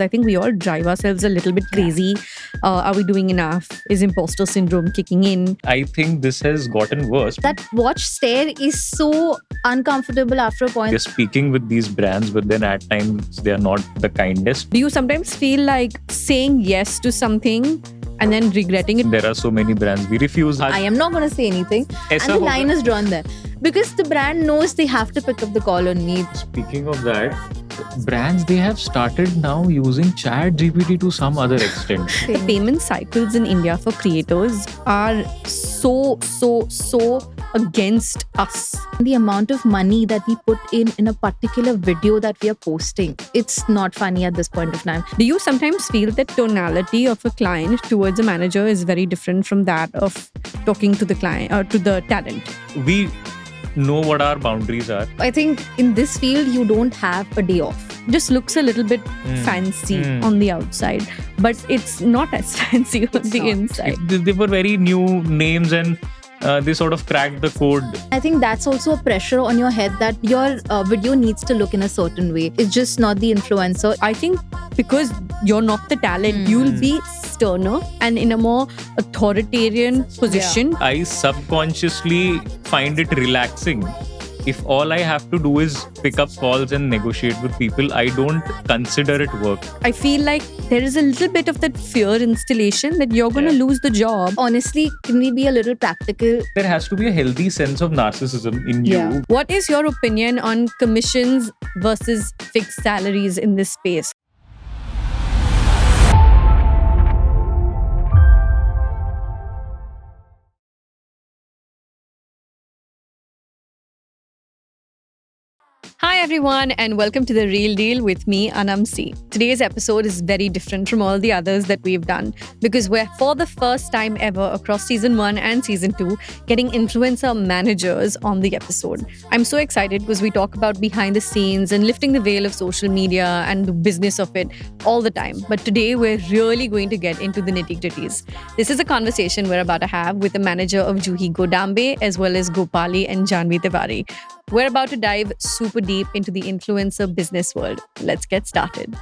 I think we all drive ourselves a little bit crazy. Are we doing enough? Is imposter syndrome kicking in? I think this has gotten worse. That watch stare is so uncomfortable after a point. We're speaking with these brands, but then at times they are not the kindest. Do you sometimes feel like saying yes to something and then regretting it? There are so many brands we refuse. I am not going to say anything. And the line is drawn there. Because the brand knows they have to pick up the call on me. Speaking of that, brands, they have started now using Chat GPT to some other extent. The payment cycles in India for creators are so against us. The amount of money that we put in a particular video that we are posting, it's not funny at this point of time. Do you sometimes feel that tonality of a client towards a manager is very different from that of talking to the client or to the talent? We know what our boundaries are. I think in this field, you don't have a day off. Just looks a little bit fancy on the outside, but it's not as fancy on the inside. They were very new names and they sort of cracked the code. I think that's also a pressure on your head that your video needs to look in a certain way. It's just not the influencer. I think because you're not the talent, you'll be sterner and in a more authoritarian position. I subconsciously find it relaxing. If all I have to do is pick up calls and negotiate with people, I don't consider it work. I feel like there is a little bit of that fear installation that you're going to lose the job. Honestly, can we be a little practical? There has to be a healthy sense of narcissism in you. What is your opinion on commissions versus fixed salaries in this space? Hi everyone and welcome to The Real Deal with me, Anam C. Today's episode is very different from all the others that we've done because we're for the first time ever across season 1 and season 2 getting influencer managers on the episode. I'm so excited because we talk about behind the scenes and lifting the veil of social media and the business of it all the time. But today we're really going to get into the nitty-gritties. This is a conversation we're about to have with the manager of Juhi Godambe as well as Gopali and Janvi Tiwari. We're about to dive super deep into the influencer business world. Let's get started.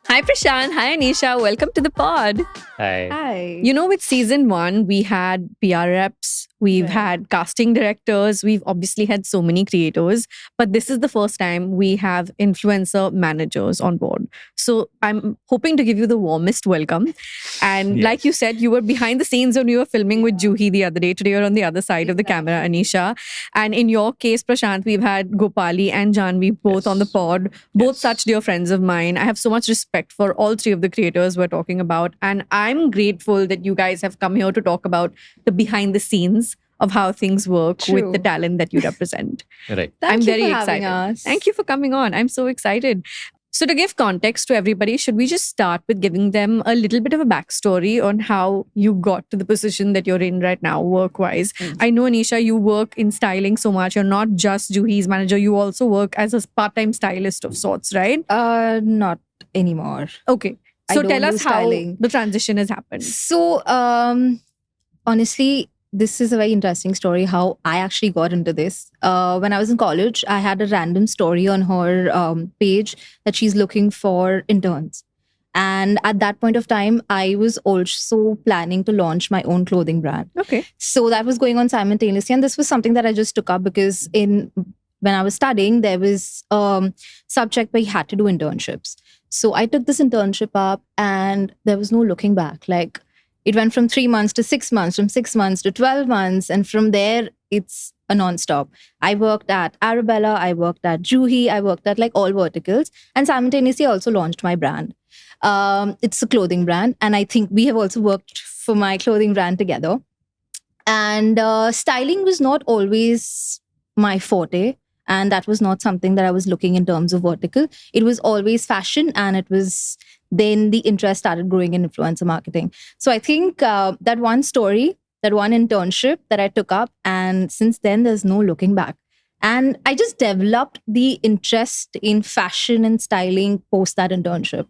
Hi Prashant, hi Anisha, welcome to the pod. Hi. You know, with season 1, we had PR reps, we've had casting directors, we've obviously had so many creators, but this is the first time we have influencer managers on board. So I'm hoping to give you the warmest welcome. And like you said, you were behind the scenes when you were filming with Juhi the other day. Today you're on the other side of the camera, Anisha. And in your case, Prashant, we've had Gopali and Janvi both on the pod, both such dear friends of mine. I have so much respect for all three of the creators we're talking about. And I'm grateful that you guys have come here to talk about the behind the scenes of how things work with the talent that you represent. Right. I'm very having excited. us. Thank you for coming on. I'm so excited. So to give context to everybody, should we just start with giving them a little bit of a backstory on how you got to the position that you're in right now, work-wise? I know, Anisha, you work in styling so much. You're not just Juhi's manager. You also work as a part-time stylist of sorts, right? Not anymore. Okay. I So don't tell do us how styling. the transition has happened. So, honestly, this is a very interesting story how I actually got into this. When I was in college, I had a random story on her page that she's looking for interns. And at that point of time, I was also planning to launch my own clothing brand. Okay. So that was going on simultaneously. And this was something that I just took up because when I was studying, there was subject where you had to do internships. So I took this internship up and there was no looking back. Like, it went from 3 months to 6 months, from 6 months to 12 months. And from there, it's a nonstop. I worked at Arabella, I worked at Juhi, I worked at like all verticals. And simultaneously, I also launched my brand. It's a clothing brand. And I think we have also worked for my clothing brand together. And styling was not always my forte. And that was not something that I was looking in terms of vertical. It was always fashion. And it was then the interest started growing in influencer marketing. So I think that one story, that one internship that I took up, and since then there's no looking back. And I just developed the interest in fashion and styling post that internship.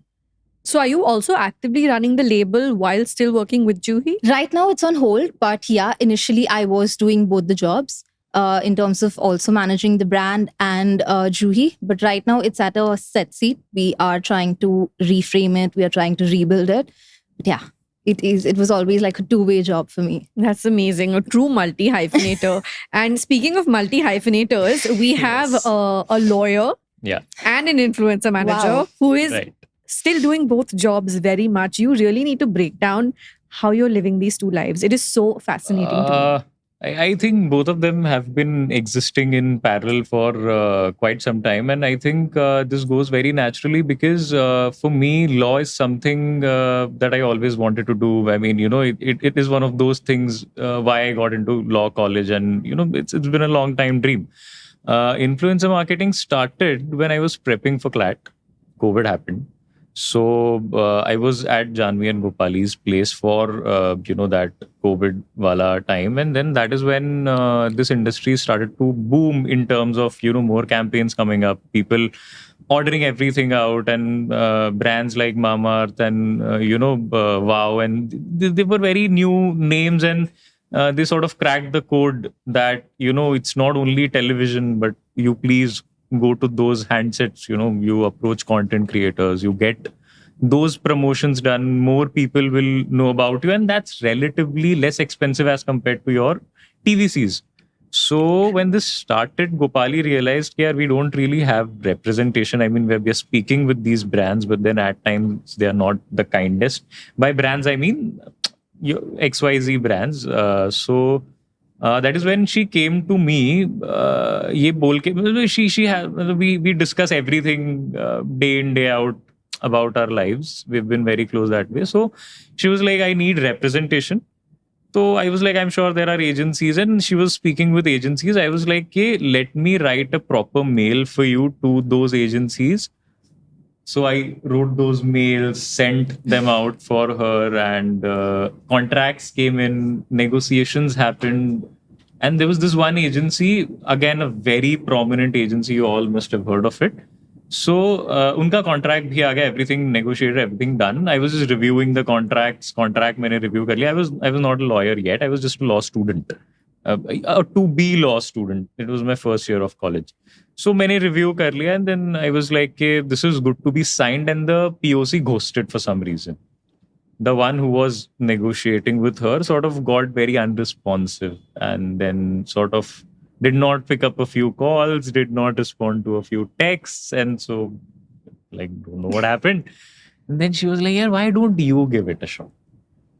So are you also actively running the label while still working with Juhi? Right now it's on hold, but yeah, initially I was doing both the jobs. in terms of also managing the brand and Juhi. But right now it's at a set seat. We are trying to reframe it. We are trying to rebuild it. But yeah, it was always like a two-way job for me. That's amazing. A true multi hyphenator. And speaking of multi hyphenators, we have Yes. a lawyer Yeah. and an influencer manager Wow. who is Right. still doing both jobs very much. You really need to break down how you're living these two lives. It is so fascinating to me. I think both of them have been existing in parallel for quite some time. And I think this goes very naturally because for me, law is something that I always wanted to do. I mean, it is one of those things why I got into law college. And, it's been a long time dream. Influencer marketing started when I was prepping for CLAT. COVID happened. So I was at Janvi and Gopali's place for that COVID wala time, and then that is when this industry started to boom in terms of more campaigns coming up, people ordering everything out, and brands like Mamaearth and Wow, and they were very new names, and they sort of cracked the code that it's not only television, but you please go to those handsets, you approach content creators, you get those promotions done, more people will know about you, and that's relatively less expensive as compared to your TVCs. So when this started, Gopali realized, yeah, we don't really have representation. I mean, we're speaking with these brands, but then at times they are not the kindest. By brands, I mean XYZ brands. So that is when she came to me. ये बोल के she had we discuss everything day in day out about our lives. We've been very close that way. So she was like, I need representation. So I was like, I'm sure there are agencies, and she was speaking with agencies. I was like, hey, let me write a proper mail for you to those agencies. So I wrote those mails, sent them out for her, and contracts came in, negotiations happened. And there was this one agency, again, a very prominent agency, you all must have heard of it. So unka contract bhi aa gaya, everything negotiated, everything done. I was just reviewing the contracts. Contract maine review kar liya. I was not a lawyer yet. I was just a law student, a to be law student. It was my first year of college. So many review kar liya, and then I was like, hey, this is good to be signed, and the POC ghosted for some reason. The one who was negotiating with her sort of got very unresponsive, and then sort of did not pick up a few calls, did not respond to a few texts, and so don't know what happened. And then she was like, yeah, why don't you give it a shot?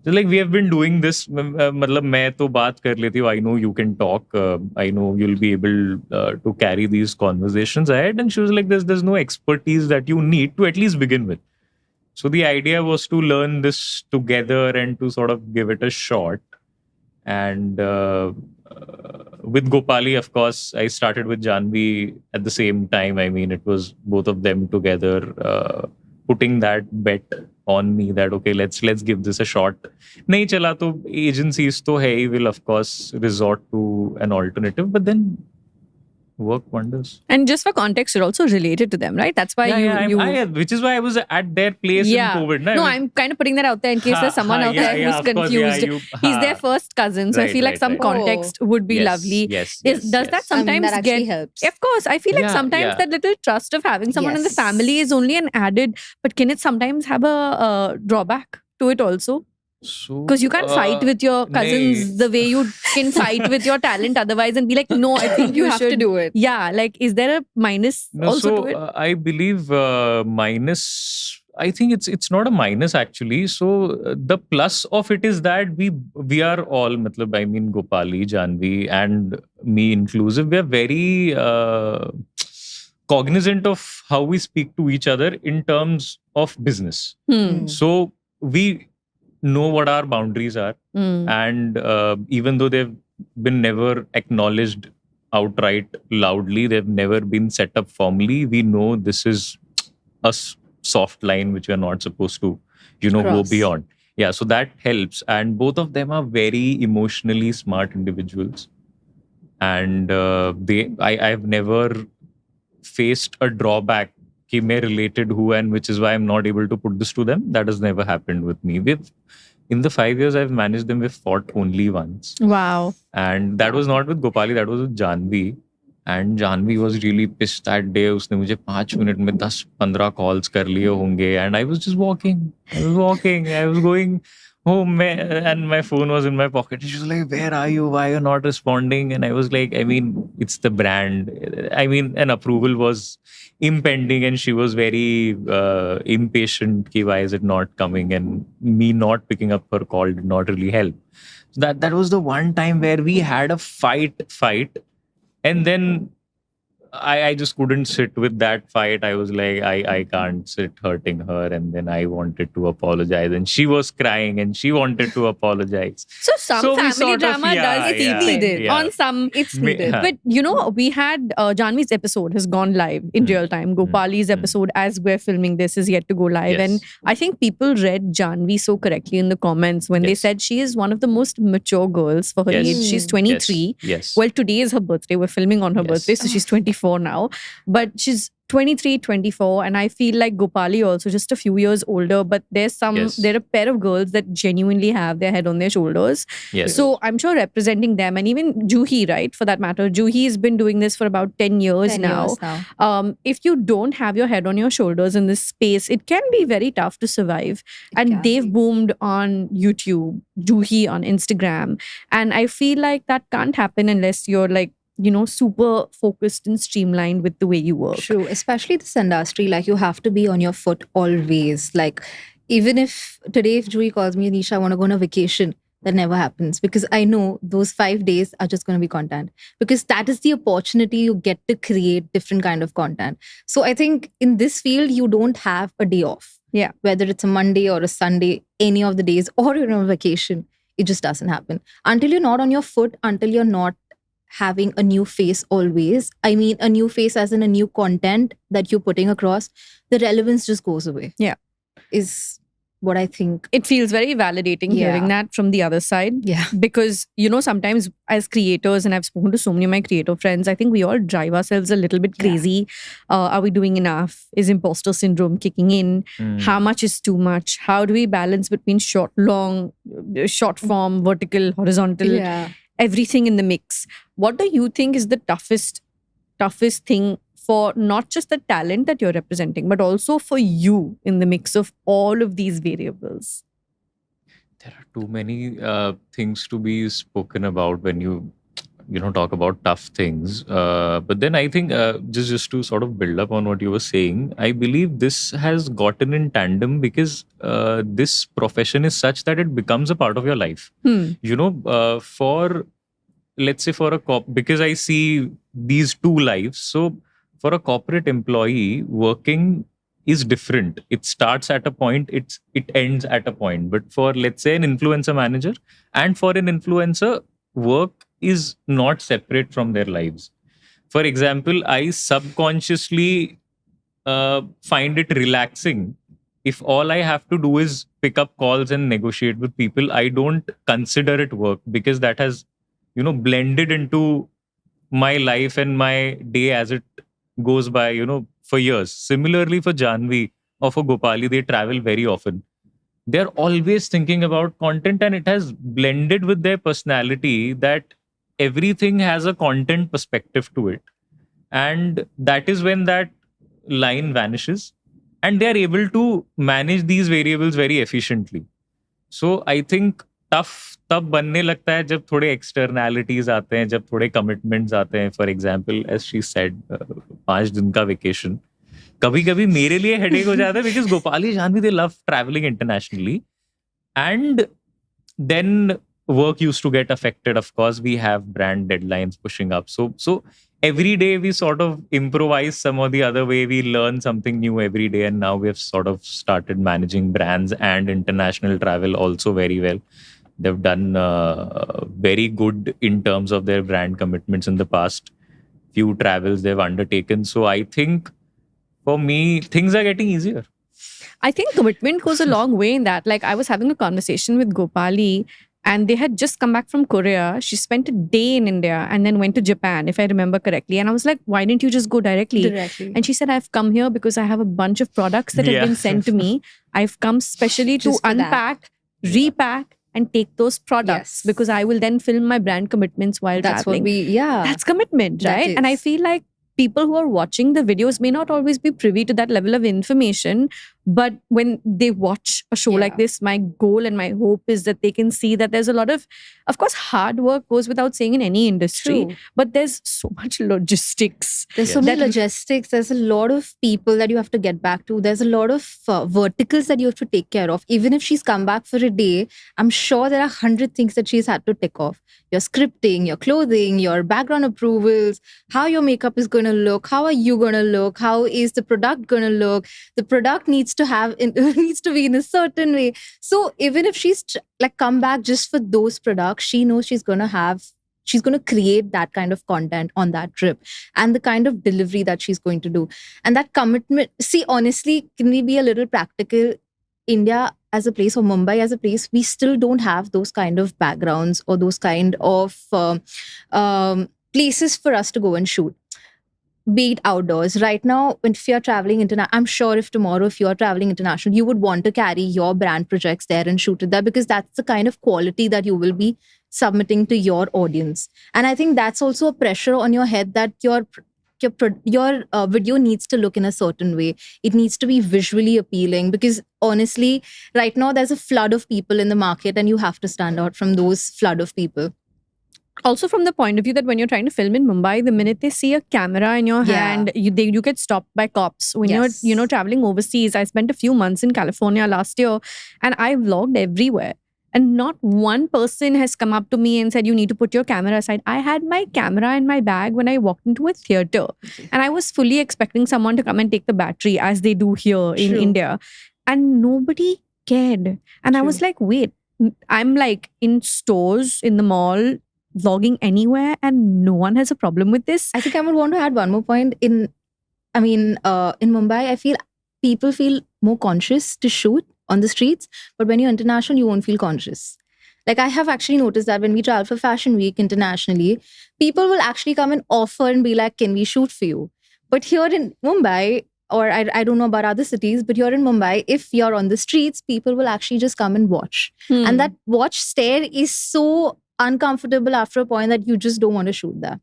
So we have been doing this. मतलब मैं तो बात कर लेती हूँ. I know you can talk. I know you'll be able to carry these conversations ahead. And she was like, there's no expertise that you need to at least begin with. So the idea was to learn this together and to sort of give it a shot. And with Gopali, of course, I started with Janvi at the same time. I mean, it was both of them together putting that bet on me that, okay, let's give this a shot. Nahi chala to agencies to hai, will of course resort to an alternative, but then work wonders. And just for context, you're also related to them, right? That's why which is why I was at their place in COVID. No, I'm kind of putting that out there in case there's someone out there who's confused. He's their first cousin, so I feel like some context would be lovely. Yes. Does that sometimes that actually helps? Of course, I feel like sometimes that little trust of having someone in the family is only an added, but can it sometimes have a drawback to it also? Because you can't fight with your cousins the way you can fight with your talent otherwise, and be like, no, I think you have should to do it. Yeah, is there a minus also to it? I believe minus. I think it's not a minus actually. So the plus of it is that we are all, matlab, I mean, Gopali, Janvi, and me inclusive, we are very cognizant of how we speak to each other in terms of business. So we know what our boundaries are, and even though they've been never acknowledged outright loudly, they've never been set up formally, we know this is a soft line which we are not supposed to go beyond. So that helps, and both of them are very emotionally smart individuals, and I've never faced a drawback कि मैं related who and which is why I'm not able to put this to them. That has never happened with me. In the 5 years I've managed them, we've fought only once. Wow. And that was not with Gopali, that was with Janvi. And Janvi was really pissed that day. उसने मुझे 5 minute में 10-15 calls कर लिए होंगे. And I was just walking. I was going home and my phone was in my pocket. She was like, where are you? Why are you not responding? And I was like, I mean, it's the brand. I mean, an approval was impending and she was very impatient. Ki, why is it not coming? And me not picking up her call did not really help. So that was the one time where we had a fight. And then I just couldn't sit with that fight. I was like, I can't sit hurting her. And then I wanted to apologize. And she was crying and she wanted to apologize. So some So we family sort of- drama yeah, does yeah, needed. yeah. On some, it's Me- needed. huh. But you know, we had Janvi's episode has gone live in real time. Gopali's episode, as we're filming this, is yet to go live. Yes. And I think people read Janvi so correctly in the comments when they Yes. said she is one of the most mature girls for her Yes. age. She's 23. Yes. Well, today is her birthday. We're filming on her Yes. birthday, so she's 24 now. But she's 23, 24, and I feel like Gopali also just a few years older. But there's Yes. there are a pair of girls that genuinely have their head on their shoulders. Yes. So I'm sure representing them, and even Juhi, right, for that matter, Juhi has been doing this for about 10 years 10 now. years now. If you don't have your head on your shoulders in this space, it can be very tough to survive. And can they've be. boomed on YouTube, Juhi on Instagram. And I feel like that can't happen unless you're like, you know, super focused and streamlined with the way you work. True, especially this industry, like you have to be on your foot always. Like even if today, if Juhi calls me, Nisha, I want to go on a vacation, that never happens because I know those 5 days are just going to be content because that is the opportunity you get to create different kind of content. So I think in this field, you don't have a day off. Yeah. Whether it's a Monday or a Sunday, any of the days, or you're on vacation, it just doesn't happen. Until you're not on your foot, until you're not having a new face always. I mean, a new face as in a new content that you're putting across, the relevance just goes away. Yeah. Is what I think. It feels very validating hearing Yeah. that from the other side. Yeah. Because, you know, sometimes as creators, and I've spoken to so many of my creator friends, I think we all drive ourselves a little bit Yeah. crazy. Are we doing enough? Is imposter syndrome kicking in? Mm. How much is too much? How do we balance between short, long, short form, vertical, horizontal, Yeah. everything in the mix? What do you think is the toughest thing for not just the talent that you're representing, but also for you in the mix of all of these variables? There are too many things to be spoken about when you talk about tough things. But then I think just to sort of build up on what you were saying, I believe this has gotten in tandem because this profession is such that it becomes a part of your life. For let's say for a because I see these two lives. So for a corporate employee, working is different. It starts at a point, it ends at a point. But for, let's say, an influencer manager and for an influencer, work is not separate from their lives. For example, I subconsciously find it relaxing if all I have to do is pick up calls and negotiate with people. I don't consider it work because that has blended into my life and my day as it goes by, for years. Similarly for Janvi or for Gopali, they travel very often. They're always thinking about content, and it has blended with their personality that everything has a content perspective to it. And that is when that line vanishes and they are able to manage these variables very efficiently. So I think tough तब बनने लगता है जब थोड़े externalities आते हैं, जब थोड़े कमिटमेंट्स आते हैं. For example as she said 5 दिन का वेकेशन कभी कभी मेरे लिए हेडेक हो जाता है because Gopali Jhanvi they love travelling internationally and then work used to get affected. Of course, we have brand deadlines pushing up. So every day we sort of improvise some or the other way. We learn something new every day. And now we have sort of started managing brands and international travel also very well. They've done very good in terms of their brand commitments in the past few travels they've undertaken. So I think for me, things are getting easier. I think commitment goes a long way in that. Like I was having a conversation with Gopali and they had just come back from Korea. She spent a day in India and then went to Japan, if I remember correctly. And I was like, why didn't you just go directly? And she said, I've come here because I have a bunch of products that have been sent to me. I've come specially to Just for that. unpack, repack, and take those products Yes. because I will then film my brand commitments while That's traveling. what That's commitment, That right? And I is. feel like people who are watching the videos may not always be privy to that level of information, but when they watch a show like Yeah. this, my goal and my hope is that they can see that there's a lot of course, hard work goes without saying in any industry, True. but there's so much logistics. There's so Yes. many That- logistics. There's a lot of people that you have to get back to. There's a lot of verticals that you have to take care of. Even if she's come back for a day, I'm sure there are 100 things that she's had to tick off. Your scripting, your clothing, your background approvals, how your makeup is going to look, how are you going to look, how is the product going to look. The product needs to have needs to be in a certain way. So even if she's like come back just for those products, she knows she's going to create that kind of content on that trip and the kind of delivery that she's going to do. And that commitment, see, honestly, can we be a little practical? India as a place or Mumbai as a place, we still don't have those kind of backgrounds or those kind of places for us to go and shoot. Be it outdoors. Right now, if you're traveling international, I'm sure if tomorrow, if you're traveling international, you would want to carry your brand projects there and shoot it there because that's the kind of quality that you will be submitting to your audience. And I think that's also a pressure on your head that your video needs to look in a certain way. It needs to be visually appealing because honestly, right now there's a flood of people in the market and you have to stand out from those flood of people. Also, from the point of view that when you're trying to film in Mumbai, the minute they see a camera in your Yeah. hand, you get stopped by cops. When Yes. you're traveling overseas, I spent a few months in California last year, and I vlogged everywhere. And not one person has come up to me and said, you need to put your camera aside. I had my camera in my bag when I walked into a theater. And I was fully expecting someone to come and take the battery as they do here in True. India. And nobody cared. And I was True. like, wait, I'm like in stores, in the mall, vlogging anywhere, and no one has a problem with this. I think I would want to add one more point. In Mumbai, I feel people feel more conscious to shoot on the streets, but when you're international, you won't feel conscious. Like I have actually noticed that when we travel for Fashion Week internationally, people will actually come and offer and be like, "Can we shoot for you?" But here in Mumbai, or I don't know about other cities, but here in Mumbai, if you're on the streets, people will actually just come and watch. And that watch stare is so uncomfortable after a point that you just don't want to shoot there.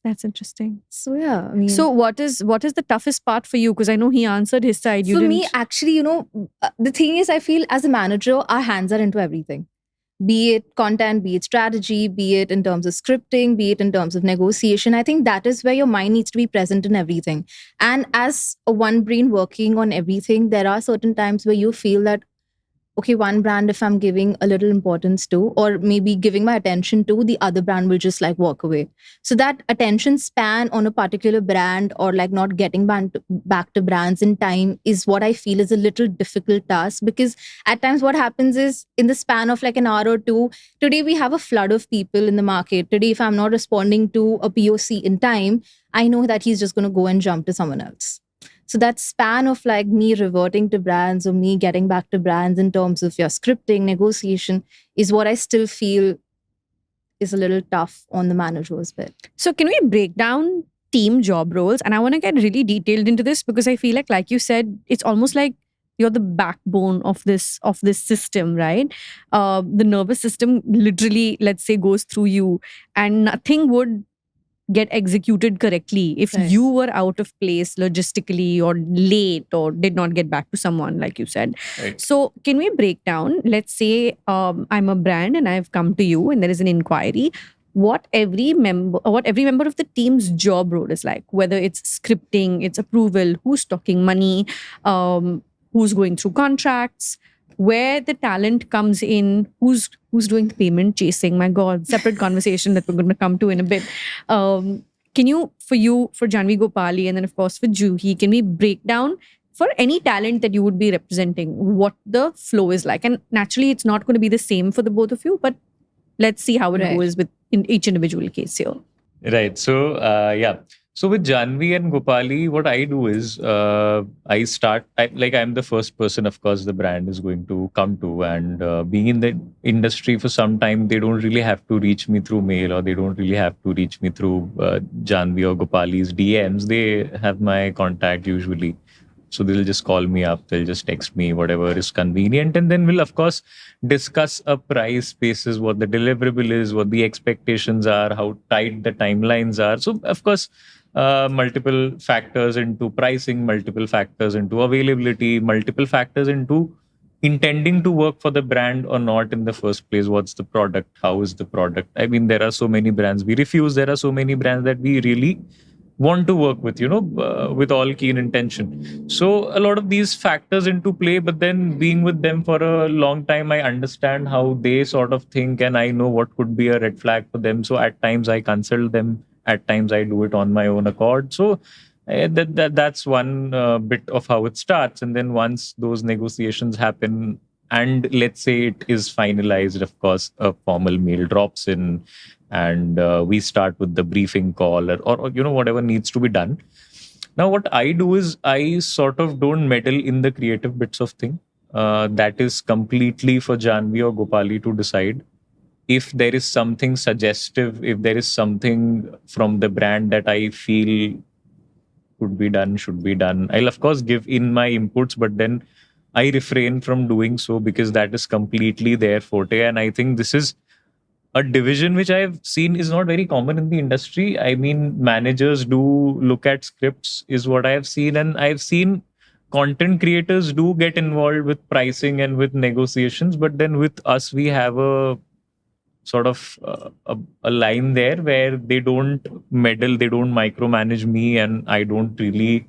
That's interesting. So yeah, I mean, So what is the toughest part for you? Because I know he answered his side. You for didn't. me, actually, the thing is, I feel as a manager, our hands are into everything. Be it content, be it strategy, be it in terms of scripting, be it in terms of negotiation. I think that is where your mind needs to be present in everything. And as a one brain working on everything, there are certain times where you feel that, okay, one brand, if I'm giving a little importance to, or maybe giving my attention to, the other brand will just like walk away. So that attention span on a particular brand or like not getting back to brands in time is what I feel is a little difficult task, because at times what happens is in the span of like an hour or two, today we have a flood of people in the market. Today, if I'm not responding to a POC in time, I know that he's just going to go and jump to someone else. So that span of like me reverting to brands or me getting back to brands in terms of your scripting, negotiation is what I still feel is a little tough on the manager's bit. So can we break down team job roles? And I want to get really detailed into this because I feel like you said, it's almost like you're the backbone of this system, right? The nervous system literally, let's say, goes through you, and nothing would get executed correctly if Right. you were out of place logistically or late or did not get back to someone, like you said. Right. So can we break down, let's say I'm a brand and I've come to you and there is an inquiry, what every member of the team's job role is like, whether it's scripting, it's approval, who's talking money, who's going through contracts, where the talent comes in, who's doing the payment chasing. My God, separate conversation that we're going to come to in a bit. Can you, for Janvi Gopali, and then of course for Juhi, can we break down for any talent that you would be representing, what the flow is like? And naturally, it's not going to be the same for the both of you, but let's see how it Right. goes in each individual case here. Right. So, So with Janvi and Gopali, what I do is I'm the first person, of course, the brand is going to come to. And being in the industry for some time, they don't really have to reach me through mail, or they don't really have to reach me through Janvi or Gopali's DMs. They have my contact usually. So they'll just call me up, they'll just text me, whatever is convenient. And then we'll, of course, discuss a price basis, what the deliverable is, what the expectations are, how tight the timelines are. So, of course, multiple factors into pricing, multiple factors into availability, multiple factors into intending to work for the brand or not in the first place. What's the product? How is the product? I mean, there are so many brands we refuse. There are so many brands that we really want to work with, with all keen intention. So a lot of these factors into play, but then being with them for a long time, I understand how they sort of think, and I know what could be a red flag for them. So at times I consult them, at times I do it on my own accord. So that's one bit of how it starts. And then once those negotiations happen, and let's say it is finalized, of course, a formal mail drops in, and we start with the briefing call, or whatever needs to be done. Now, what I do is I sort of don't meddle in the creative bits of thing. That is completely for Janvi or Gopali to decide. If there is something suggestive, if there is something from the brand that I feel could be done, should be done, I'll of course give in my inputs, but then I refrain from doing so because that is completely their forte. And I think this is a division which I've seen is not very common in the industry. I mean, managers do look at scripts, is what I have seen. And I've seen content creators do get involved with pricing and with negotiations. But then with us, we have a sort of a line there where they don't meddle, they don't micromanage me, and I don't really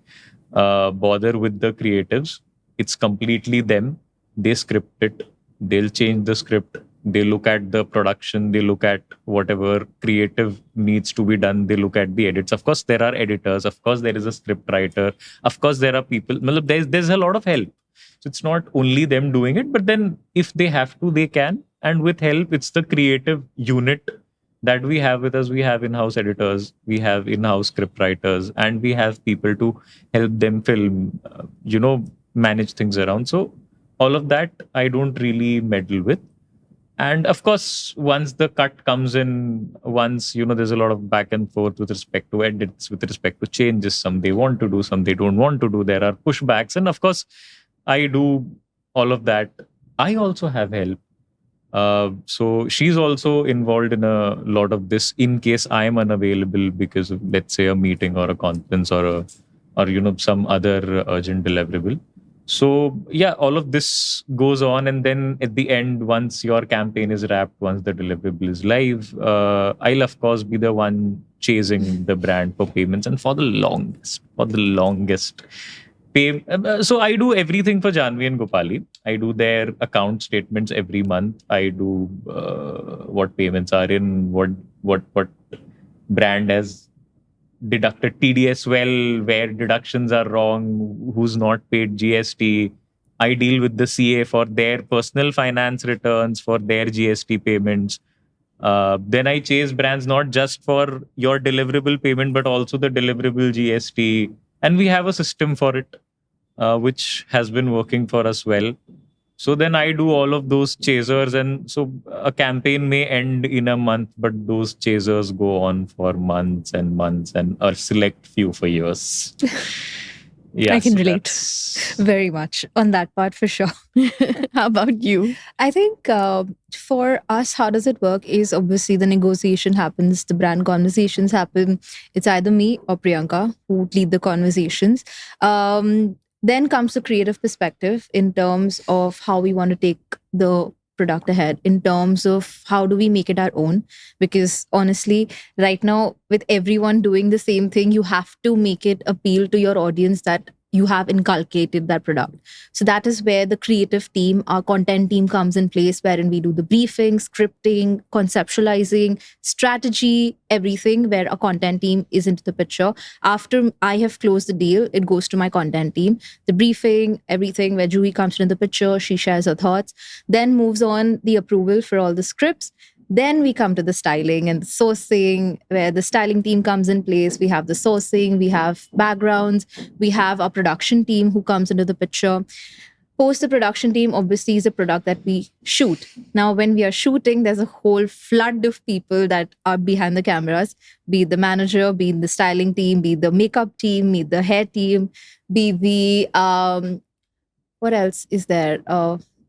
bother with the creatives. It's completely them. They script it, they'll change the script, they look at the production, they look at whatever creative needs to be done, they look at the edits. Of course, there are editors, of course, there is a script writer, of course, there are people. There's a lot of help. So it's not only them doing it, but then if they have to, they can. And with help, it's the creative unit that we have with us. We have in-house editors, we have in-house script writers, and we have people to help them film, manage things around. So all of that, I don't really meddle with. And of course, once the cut comes in, once, there's a lot of back and forth with respect to edits, with respect to changes. Some they want to do, some they don't want to do. There are pushbacks. And of course, I do all of that. I also have help. So she's also involved in a lot of this in case I am unavailable because of, let's say, a meeting or a conference or some other urgent deliverable. So yeah, all of this goes on, and then at the end, once your campaign is wrapped, once the deliverable is live, I'll of course be the one chasing the brand for payments, and for the longest. So I do everything for Janvi and Gopali. I do their account statements every month. I do what payments are in, what brand has deducted TDS well, where deductions are wrong, who's not paid GST. I deal with the CA for their personal finance returns, for their GST payments. Then I chase brands not just for your deliverable payment, but also the deliverable GST. And we have a system for it, which has been working for us well. So then I do all of those chasers. And so a campaign may end in a month, but those chasers go on for months and months and a select few for years. I can relate very much on that part for sure. How about you? I think for us, how does it work is obviously the negotiation happens, the brand conversations happen. It's either me or Priyanka who lead the conversations. Then comes the creative perspective in terms of how we want to take the product ahead, in terms of how do we make it our own. Because honestly, right now, with everyone doing the same thing, you have to make it appeal to your audience that you have inculcated that product. So that is where the creative team, our content team comes in place, wherein we do the briefing, scripting, conceptualizing, strategy, everything, where a content team is into the picture. After I have closed the deal, it goes to my content team. The briefing, everything, where Juhi comes into the picture, she shares her thoughts, then moves on the approval for all the scripts. Then we come to the styling and the sourcing, where the styling team comes in place. We have the sourcing, we have backgrounds, we have our production team who comes into the picture. Post the production team obviously is a product that we shoot. Now, when we are shooting, there's a whole flood of people that are behind the cameras, be it the manager, be it the styling team, be it the makeup team, be it the hair team, be the what else is there?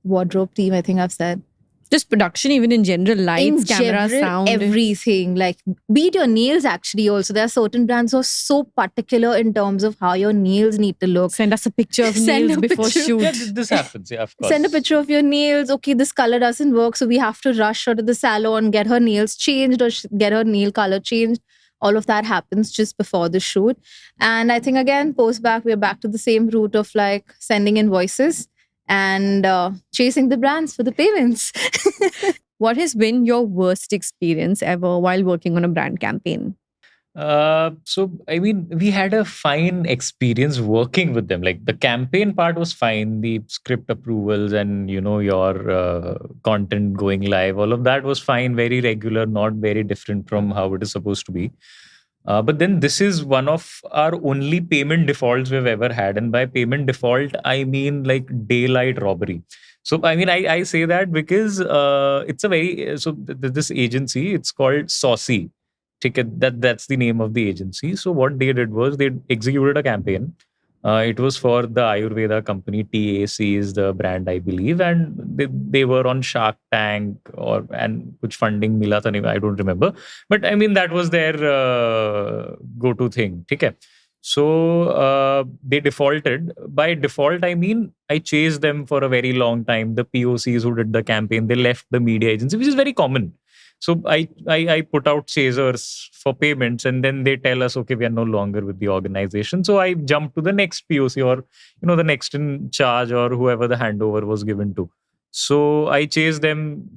Wardrobe team, I think I've said. Just production, even in general, lights, In camera, general, sound. everything. Like, be it your nails, actually, also. There are certain brands who are so particular in terms of how your nails need to look. Send us a picture of Send nails a before picture. shoot. Yeah, this happens. Yeah, of course. Send a picture of your nails. Okay, this color doesn't work, so we have to rush her to the salon, get her nails changed, or get her nail color changed. All of that happens just before the shoot. And I think, again, post back, we're back to the same route of like sending invoices and chasing the brands for the payments. What has been your worst experience ever while working on a brand campaign? So I mean, we had a fine experience working with them. Like the campaign part was fine, the script approvals and your content going live, all of that was fine, very regular, not very different from how it is supposed to be. But then this is one of our only payment defaults we've ever had, and by payment default I mean like daylight robbery. So I mean, I say that because it's a very this agency, it's called Saucy. Ticket, that's the name of the agency. So what they did was they executed a campaign. It was for the Ayurveda company. TAC is the brand, I believe, and they were on Shark Tank and which funding mila tha, I don't remember. But I mean, that was their go-to thing. Okay. So they defaulted. By default, I mean I chased them for a very long time. The POCs who did the campaign, they left the media agency, which is very common. So I put out chasers for payments, and then they tell us, okay, we are no longer with the organization. So I jump to the next POC or the next in charge or whoever the handover was given to. So I chase them.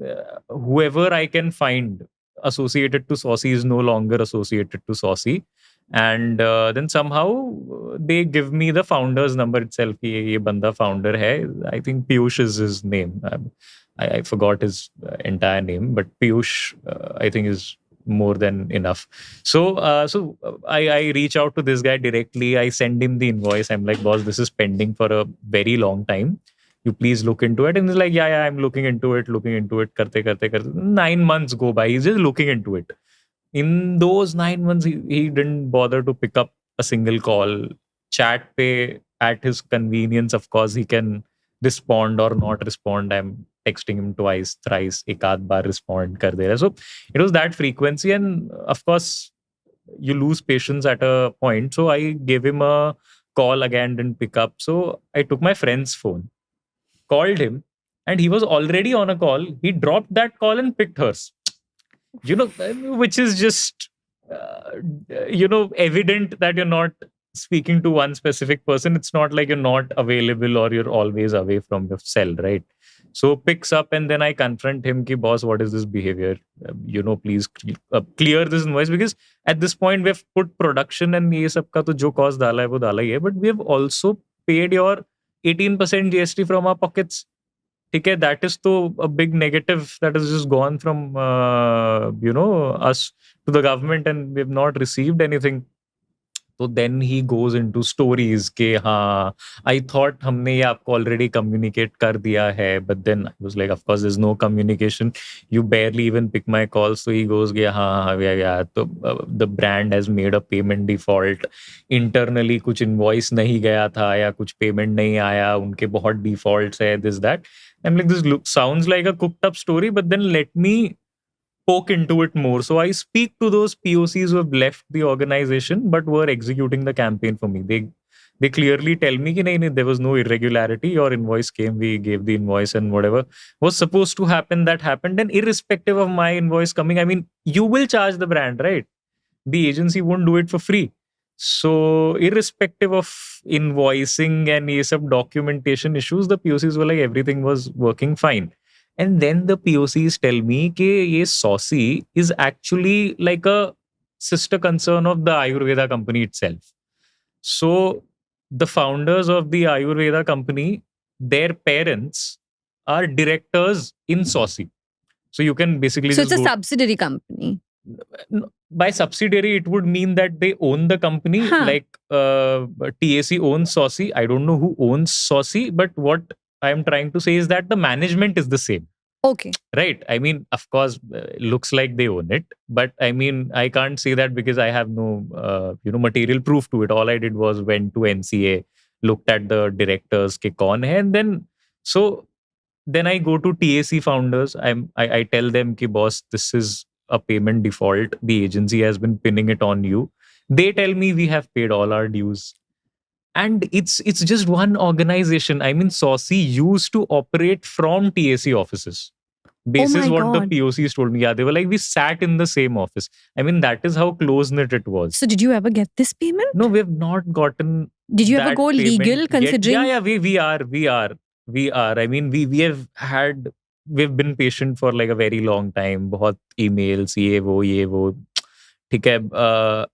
Whoever I can find associated to Saucy is no longer associated to Saucy. And then somehow they give me the founder's number itself. Ye banda founder hai. I think Piyush is his name. I forgot his entire name, but Piyush, I think, is more than enough. So I reach out to this guy directly. I send him the invoice. I'm like, boss, this is pending for a very long time. You please look into it. And he's like, yeah, I'm looking into it. Karte. 9 months go by. He's just looking into it. In those 9 months, he didn't bother to pick up a single call. Chat pay at his convenience. Of course, he can respond or not respond. I'm texting him twice, thrice, ek aad baar respond kar de raha. So it was that frequency, and of course you lose patience at a point. So I gave him a call again, didn't pick up. So I took my friend's phone, called him, and he was already on a call. He dropped that call and picked hers. Which is just evident that you're not speaking to one specific person. It's not like you're not available or you're always away from your cell, right? So picks up, and then I confront him ki, boss, what is this behavior? Please clear this invoice, because at this point we have put production and ye sab ka to jo cost dala hai wo dala hi hai, but we have also paid your 18% GST from our pockets. Okay, that is to a big negative that has just gone from us to the government, and we have not received anything. So then he goes into stories ke I thought humne ye aapko already communicate kar diya hai, but then I was like, of course there's no communication. You barely even pick my calls. So he goes yeah. So the brand has made a payment default. Internally kuch invoice nahi gaya tha ya kuch payment nahi aaya. Unke bahut defaults hai, this that. I'm like, this sounds like a cooked up story, but then let me poke into it more. So I speak to those POCs who have left the organization but were executing the campaign for me. They clearly tell me that there was no irregularity. Your invoice came, we gave the invoice, and whatever was supposed to happen, that happened. And irrespective of my invoice coming, I mean, you will charge the brand, right? The agency won't do it for free. So irrespective of invoicing and some documentation issues, the POCs were like, everything was working fine. And then the POCs tell me that ye Saucy is actually like a sister concern of the Ayurveda company itself. So the founders of the Ayurveda company, their parents are directors in Saucy. So you can basically So just it's a go. subsidiary company. By subsidiary, it would mean that they own the company. Huh. Like TAC owns Saucy. I don't know who owns Saucy, but what I'm trying to say is that the management is the same. Okay. Right. I mean, of course, looks like they own it, but I mean, I can't say that because I have no, material proof to it. All I did was went to NCA, looked at the directors, kick on, and then I go to TAC founders. I tell them, "Ki boss, this is a payment default. The agency has been pinning it on you." They tell me we have paid all our dues. And it's just one organization. I mean, Saucy used to operate from TAC offices. Basis my what the God. POCs told me. Yeah, they were like, we sat in the same office. I mean, that is how close-knit it was. So did you ever get this payment? No, we have not gotten. Did you ever that go payment legal yet. considering? Yeah, we are. I mean, we've been patient for like a very long time. बहुत emails, ये वो. ठीक है,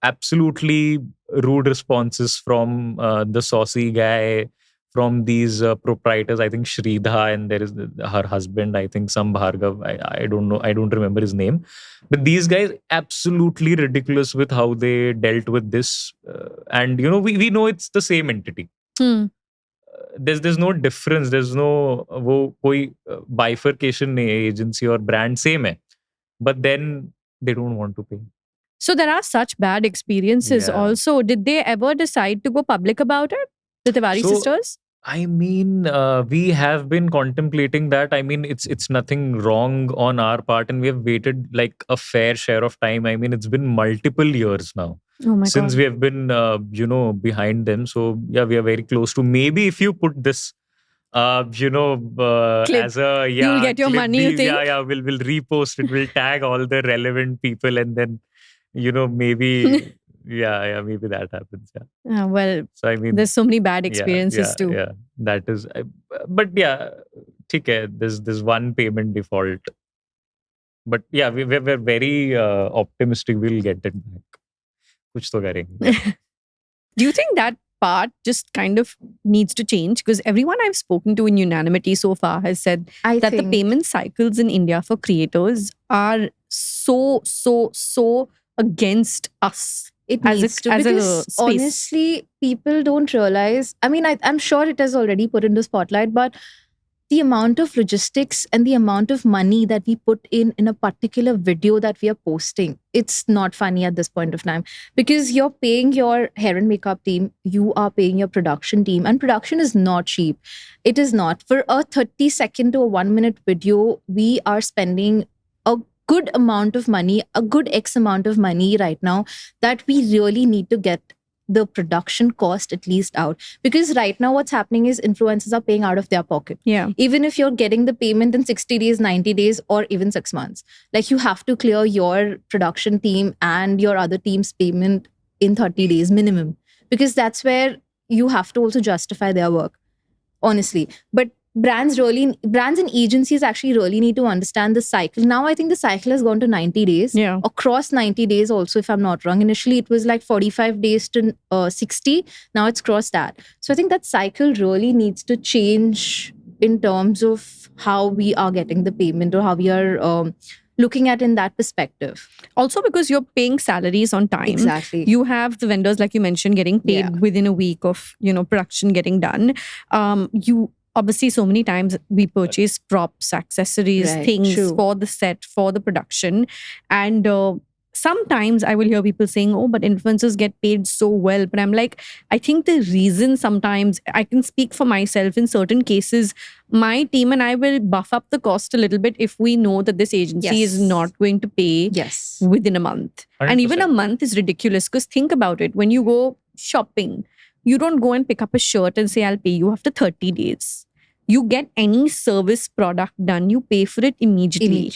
absolutely rude responses from the Saucy guy, from these proprietors. I think Shridha, and there is her husband, I think some Bhargav. I don't know. I don't remember his name. But these guys absolutely ridiculous with how they dealt with this. And we know it's the same entity. Hmm. There's no difference. There's no वो कोई bifurcation नहीं है, agency or brand same है. But then they don't want to pay. So there are such bad experiences Yeah. also. Did they ever decide to go public about it? The Tiwari So- sisters? I mean, we have been contemplating that. I mean, it's nothing wrong on our part, and we have waited like a fair share of time. I mean, it's been multiple years now Oh my since God. we have been, behind them. So yeah, we are very close to. Maybe if you put this, Clip. as a You'll get your clip, money, you think? Yeah, we'll repost it. We'll tag all the relevant people, and then maybe maybe that happens. Yeah. Well, So I mean, there's so many bad experiences too. Yeah, that is. But yeah, ठीक है. There's one payment default. But yeah, we're very optimistic we'll get it back. कुछ तो करेंगे. Do you think that part just kind of needs to change? Because everyone I've spoken to in unanimity so far has said I that think the payment cycles in India for creators are so against us. it as a- needs to, as a because space. honestly, people don't realize. I mean, I'm sure it has already put in the spotlight, but the amount of logistics and the amount of money that we put in a particular video that we are posting, it's not funny at this point of time, because you're paying your hair and makeup team, you are paying your production team, and production is not cheap. It is not. For a 30-second to a 1-minute video, we are spending a good amount of money, a good X amount of money right now, that we really need to get the production cost at least out. Because right now what's happening is influencers are paying out of their pocket. Yeah. Even if you're getting the payment in 60 days, 90 days, or even 6 months, like you have to clear your production team and your other team's payment in 30 days minimum, because that's where you have to also justify their work, honestly. But brands and agencies actually really need to understand the cycle. Now I think the cycle has gone to 90 days. Yeah. Across 90 days also, if I'm not wrong. Initially it was like 45 days to 60. Now it's crossed that. So I think that cycle really needs to change in terms of how we are getting the payment, or how we are looking at in that perspective. Also because you're paying salaries on time. Exactly. You have the vendors, like you mentioned, getting paid Yeah. within a week of, production getting done. You obviously, so many times we purchase props, accessories, Right, things true. for the set, for the production. And sometimes I will hear people saying, oh, but influencers get paid so well. But I'm like, I think the reason sometimes, I can speak for myself, in certain cases, my team and I will buff up the cost a little bit if we know that this agency is Yes. not going to pay Yes. within a month. And even a 100%. month is ridiculous, because think about it. When you go shopping, you don't go and pick up a shirt and say, I'll pay you after 30 days. You get any service product done, you pay for it immediately.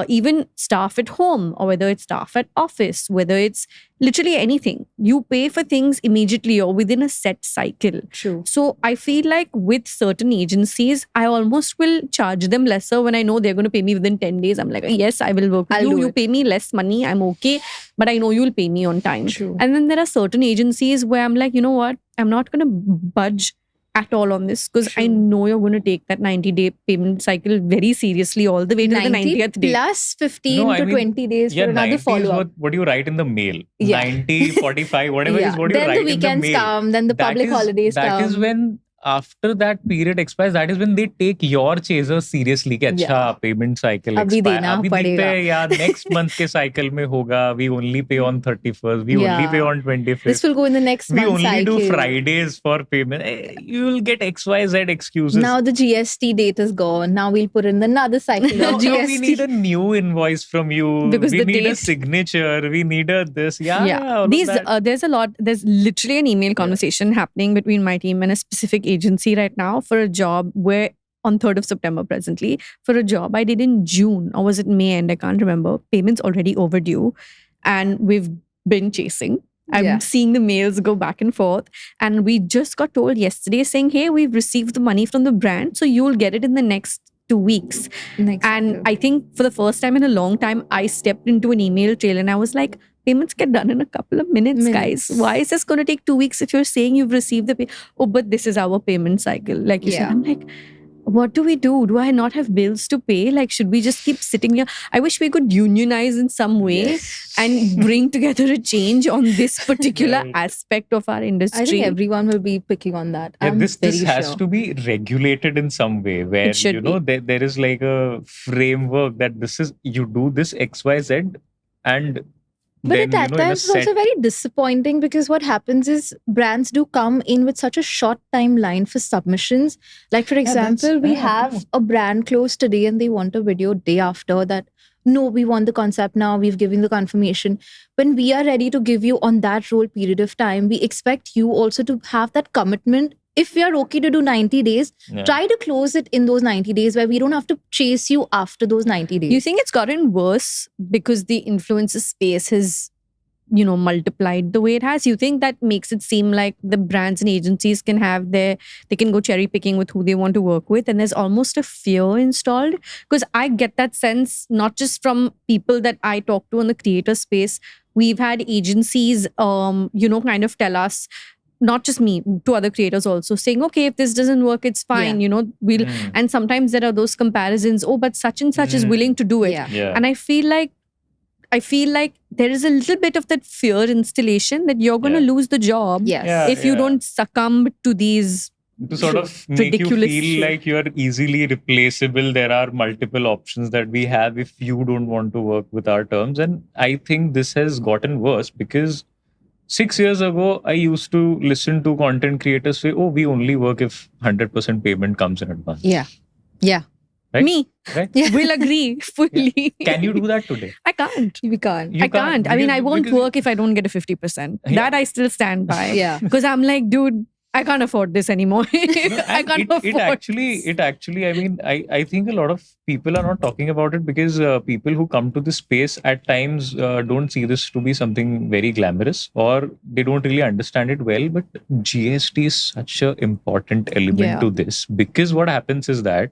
Even staff at home, or whether it's staff at office, whether it's literally anything, you pay for things immediately or within a set cycle. True. So I feel like with certain agencies, I almost will charge them lesser when I know they're going to pay me within 10 days. I'm like, yes, I will work with I'll you. do You it. pay me less money, I'm okay. But I know you'll pay me on time. True. And then there are certain agencies where I'm like, you know what? I'm not going to budge at all on this? Because I True. know you're going to take that 90-day payment cycle very seriously all the way to the 90th day. plus 15 No, I to mean, 20 days Yeah, for another 90 is follow-up. what you write in the mail. Yeah. 90, 45, whatever is what you Then write the in the weekends mail. come, then the That public is- holidays come. That is when, after that period expires, that is when they take your chasers seriously. कि अच्छा Yeah. payment cycle अभी expire. देना अभी पड़ेगा. देखते हैं यार next month के cycle में होगा. We only pay on 31st. We only Yeah. pay on 25th. This will go in the next We month only cycle. do Fridays for payment. You will get XYZ excuses. Now the GST date is gone. Now we'll put in another cycle No, of GST. we need a new invoice from you. Because we the need a date- signature. We need a this. Yeah. all of These that. there's a lot. There's literally an email conversation happening between my team and a specific agency right now for a job where on 3rd of September presently for a job I did in June, or was it May end? I can't remember. Payments already overdue, and we've been chasing. I'm Yeah. seeing the mails go back and forth, and we just got told yesterday saying, "Hey, we've received the money from the brand, so you'll get it in the next 2 weeks." Next And cycle. I think for the first time in a long time, I stepped into an email trail and I was like, payments get done in a couple of minutes, guys. Minutes. Why is this going to take 2 weeks if you're saying you've received the pay? Oh, but this is our payment cycle. Like you said, Yeah. I'm like, what do we do? Do I not have bills to pay? Like, should we just keep sitting here? I wish we could unionize in some way and bring together a change on this particular Right. aspect of our industry. I think everyone will be picking on that. Yeah, I'm this very has sure. to be regulated in some way where It should you know there is like a framework that this is you do this XYZ and But then at in a times it's also set very disappointing because what happens is brands do come in with such a short timeline for submissions. Like for that's- example, we yeah, have true. a brand close today and they want a video day after that. No, we want the concept now. We've given the confirmation. When we are ready to give you on that role period of time, we expect you also to have that commitment. If we are okay to do 90 days, Yeah. try to close it in those 90 days where we don't have to chase you after those 90 days. You think it's gotten worse because the influencer space has, multiplied the way it has? You think that makes it seem like the brands and agencies can they can go cherry picking with who they want to work with, and there's almost a fear installed? Because I get that sense not just from people that I talk to in the creator space. We've had agencies, kind of tell us, not just me, to other creators also, saying, okay, if this doesn't work, it's fine. We'll. Mm. And sometimes there are those comparisons. Oh, but such and such is Mm. willing to do it. Yeah. Yeah. And I feel like there is a little bit of that fear installation that you're going to Yeah. lose the job Yes. Yeah. if you don't succumb to these. To sort of make ridiculous you feel shit. like you are easily replaceable. There are multiple options that we have if you don't want to work with our terms. And I think this has gotten worse because 6 years ago, I used to listen to content creators say, oh, we only work if 100% payment comes in advance. Yeah. Yeah. Right? Me Right? will agree fully. Can you do that today? I can't. We can't. You I can't. I mean, I won't because- work if I don't get a 50%. Yeah. That I still stand by. Yeah. Because I'm like, dude, I can't afford this anymore. No, I and can't afford it actually, I mean, I think a lot of people are not talking about it because people who come to this space at times don't see this to be something very glamorous or they don't really understand it well. But GST is such an important element Yeah. to this because what happens is that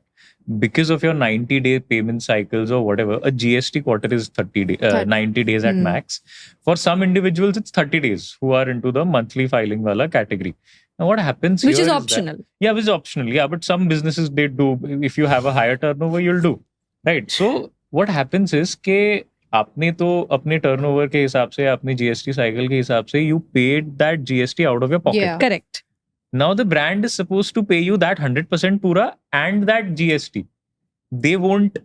because of your 90-day payment cycles or whatever, a GST quarter is 90 days at Hmm. max. For some individuals, it's 30 days who are into the monthly filing wala category. Now, what happens Which here is that- optional. yeah, which is optional. Yeah, but some businesses they do. If you have a higher turnover, you'll do. Right. So what happens is कि आपने तो अपने turnover के हिसाब से अपने GST cycle के हिसाब से you paid that GST out of your pocket. Yeah. Correct. Now the brand is supposed to pay you that 100% pura and that GST. They won't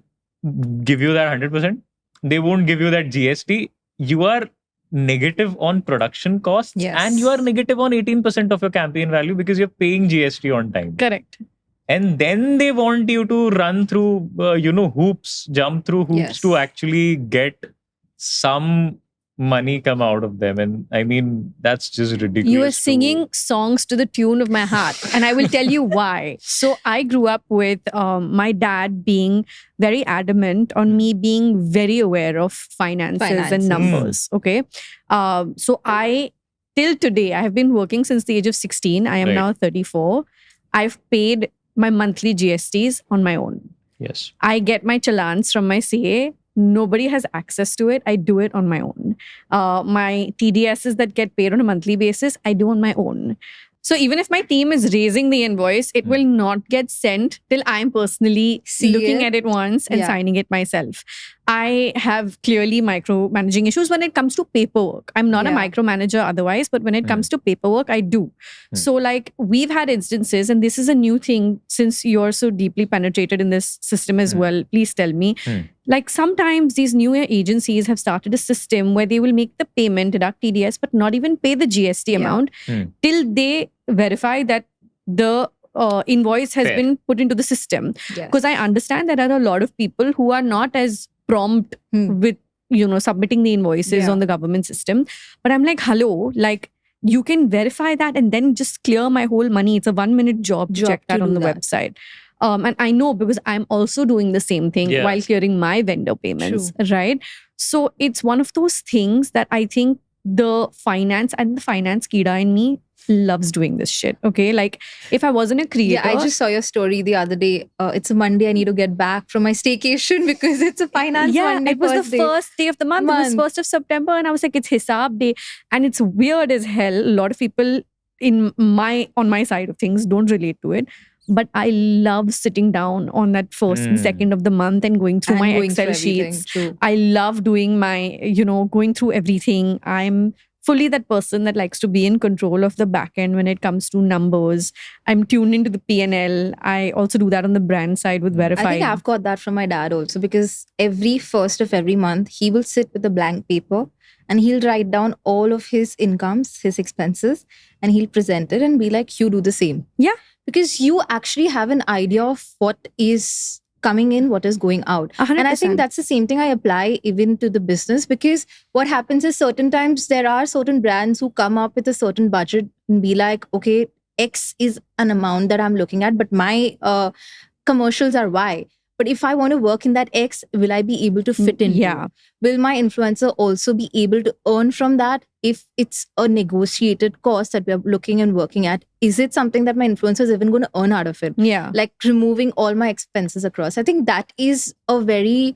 give you that 100%. They won't give you that GST. You are negative on production costs Yes. and you are negative on 18% of your campaign value because you're paying GST on time. Correct. And then they want you to run through hoops, jump through hoops Yes. to actually get some money come out of them. And I mean, that's just ridiculous. You are to- singing songs to the tune of my heart. And I will tell you why. So I grew up with my dad being very adamant on me being very aware of finances Finances. and numbers. Okay. So till today, I have been working since the age of 16. I am Right. now 34. I've paid my monthly GSTs on my own. Yes. I get my challans from my CA. Nobody has access to it. I do it on my own. My TDSs that get paid on a monthly basis, I do on my own. So even if my team is raising the invoice, it will not get sent till I'm personally See looking it. at it once and Yeah. signing it myself. I have clearly micromanaging issues when it comes to paperwork. I'm not a Yeah. micromanager otherwise, but when it comes to paperwork, I do. So like we've had instances, and this is a new thing since you're so deeply penetrated in this system as well. Please tell me. Like sometimes these newer agencies have started a system where they will make the payment, deduct TDS, but not even pay the GST amount till they verify that the invoice has Fair. been put into the system. Yes. Because I understand there are a lot of people who are not as prompt with submitting the invoices Yeah. on the government system. But I'm like, hello, like you can verify that and then just clear my whole money. It's a 1-minute job to check to that on do the that. website. And I know because I'm also doing the same thing Yeah. while clearing my vendor payments, right? So it's one of those things that I think the finance kida in me loves doing this shit. Okay, like if I wasn't a creator, Yeah, I just saw your story the other day. It's a Monday. I need to get back from my staycation because it's a finance Monday. it was first the day. first day of the month. It was 1st of September, and I was like, it's Hisab Day, and it's weird as hell. A lot of people on my side of things don't relate to it. But I love sitting down on that 1st and 2nd of the month and going through And my going Excel through everything. sheets. True. I love doing my, going through everything. I'm fully that person that likes to be in control of the back end when it comes to numbers. I'm tuned into the P&L. I also do that on the brand side with Verified. I think I've got that from my dad also because every 1st of every month, he will sit with a blank paper and he'll write down all of his incomes, his expenses, and he'll present it and be like, you do the same. Yeah. Because you actually have an idea of what is coming in, what is going out. 100%. And I think that's the same thing I apply even to the business because what happens is certain times there are certain brands who come up with a certain budget and be like, okay, X is an amount that I'm looking at, but my commercials are Y. But if I want to work in that X, will I be able to fit in? Yeah. Will my influencer also be able to earn from that if it's a negotiated cost that we're looking and working at? Is it something that my influencer is even going to earn out of it? Yeah. Like removing all my expenses across. I think that is a very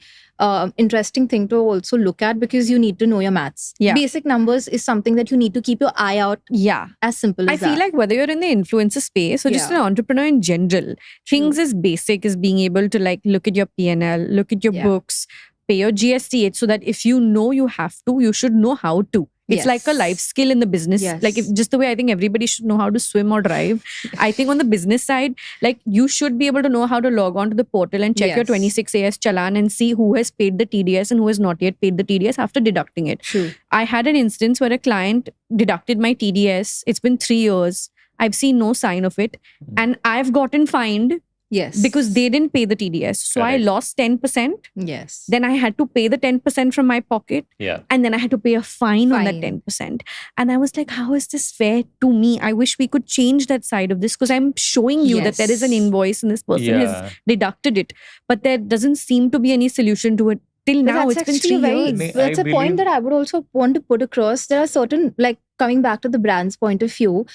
interesting thing to also look at because you need to know your maths. Yeah. Basic numbers is something that you need to keep your eye out. Yeah. As simple I as feel that. like whether you're in the influencer space or just an Yeah. entrepreneur in general, things as basic as being able to like look at your P&L, look at your Yeah. books, pay your GST, so that if you know you have to, you should know how to. It's like a Yes. life skill in the business. Yes. Like if, just the way I think everybody should know how to swim or drive. I think on the business side, like you should be able to know how to log on to the portal and check your Yes. 26 AS challan and see who has paid the TDS and who has not yet paid the TDS after deducting it. True. I had an instance where a client deducted my TDS. It's been 3 years. I've seen no sign of it. And I've gotten fined Yes. because they didn't pay the TDS. So I Correct. lost 10%. Yes. Then I had to pay the 10% from my pocket. Yeah. And then I had to pay a fine on that Fine. 10%. And I was like, how is this fair to me? I wish we could change that side of this because I'm showing you that there is an Yes. invoice and this person Yeah. has deducted it. But there doesn't seem to be any solution to it. Till But now, that's it's been actually 3 a very, years. that's a I point believe- that I would also want to put across. There are certain, like coming back to the brand's point of view,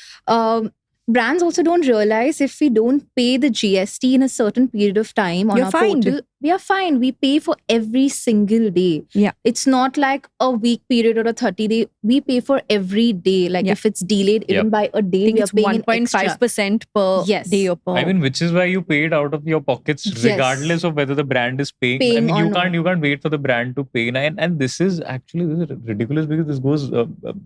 brands also don't realize if we don't pay the GST in a certain period of time on You're our fined. portal, we are fine. We pay for every single day. Yeah. It's not like a week period or a 30-day. We pay for every day. Like Yeah. if it's delayed even Yep. by a I day, think we are it's paying an extra. 1.5% per Yes. day or per. I mean, which is why you paid out of your pockets, Yes. regardless of whether the brand is paying. I Paying mean, or you not. can't wait for the brand to pay. And this is ridiculous because this goes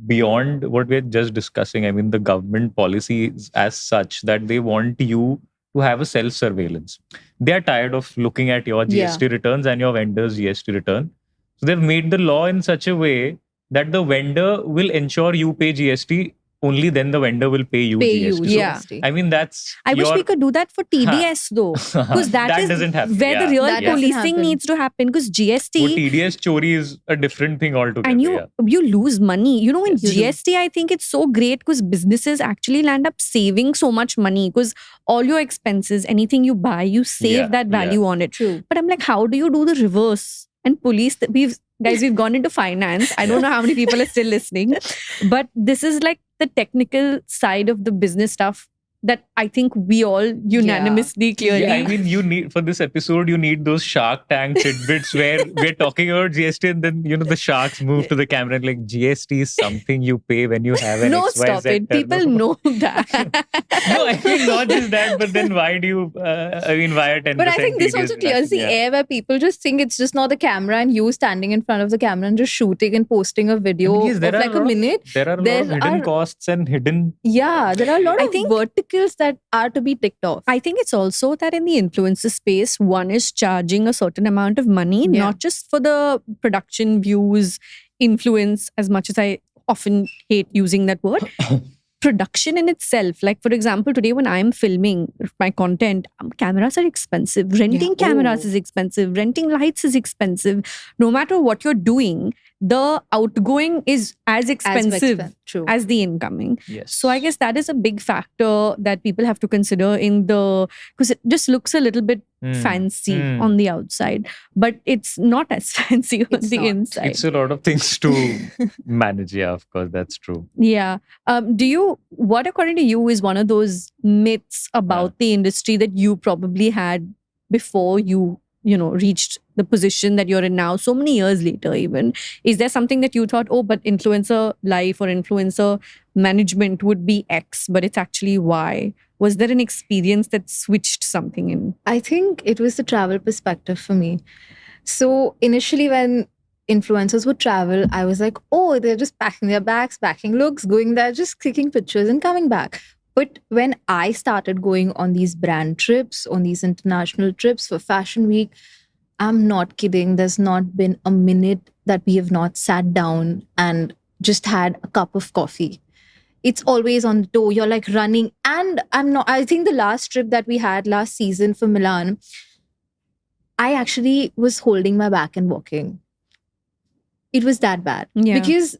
beyond what we're just discussing. I mean, the government policy is as such that they want you to have a self-surveillance. They are tired of looking at your GST returns and your vendor's GST return. So they've made the law in such a way that the vendor will ensure you pay GST. Only then the vendor will pay you Pay you GST. Yeah. GST. I mean, that's I wish your- we could do that for TDS though. Because that is doesn't happen. where the Yeah. real That doesn't policing happen. needs to happen. Because Wo GST TDS chori is a different thing altogether. and you lose money. You know, in Yes, you do. GST, I think it's so great because businesses actually land up saving so much money because all your expenses, anything you buy, you save Yeah, that value on it. True. But I'm like, how do you do the reverse? And police, we've gone into finance. I don't know how many people are still listening, but this is like the technical side of the business stuff that I think we all unanimously clearly. Yeah, I mean, you need for this episode, you need those Shark Tank tidbits where we're talking about GST, and then the sharks move to the camera and like GST is something you pay when you have an no, XYZ stop it. People turnover. know that. No, I mean not just that, but then why do you? Why are 10%? But I think this TDS also clears the deduction? air where people just think it's just not the camera and you standing in front of the camera and just shooting and posting a video Yes, of there are like a minute. There are a lot There of hidden are- costs and hidden. Yeah, there are a lot I of think- verticals that are to be ticked off. I think it's also that in the influencer space, one is charging a certain amount of money, Yeah. not just for the production views, influence, as much as I often hate using that word. Production in itself. Like, for example, today when I'm filming my content, cameras are expensive. Renting cameras Oh. is expensive. Renting lights is expensive. No matter what you're doing, the outgoing is as expensive True. as the incoming. Yes. So I guess that is a big factor that people have to consider because it just looks a little bit fancy on the outside, but it's not as fancy on It's the not. inside. It's a lot of things to manage. Yeah, of course, that's true. Yeah. What according to you is one of those myths about the industry that you probably had before you reached the position that you're in now, so many years later even? Is there something that you thought, oh, but influencer life or influencer management would be X, but it's actually Y? Was there an experience that switched something in? I think it was the travel perspective for me. So initially when influencers would travel, I was like, oh, they're just packing their bags, packing looks, going there, just clicking pictures and coming back. But when I started going on these brand trips, on these international trips for Fashion Week, I'm not kidding. There's not been a minute that we have not sat down and just had a cup of coffee. It's always on the toe. You're like running. And I think the last trip that we had last season for Milan, I actually was holding my back and walking. It was that bad. Yeah. Because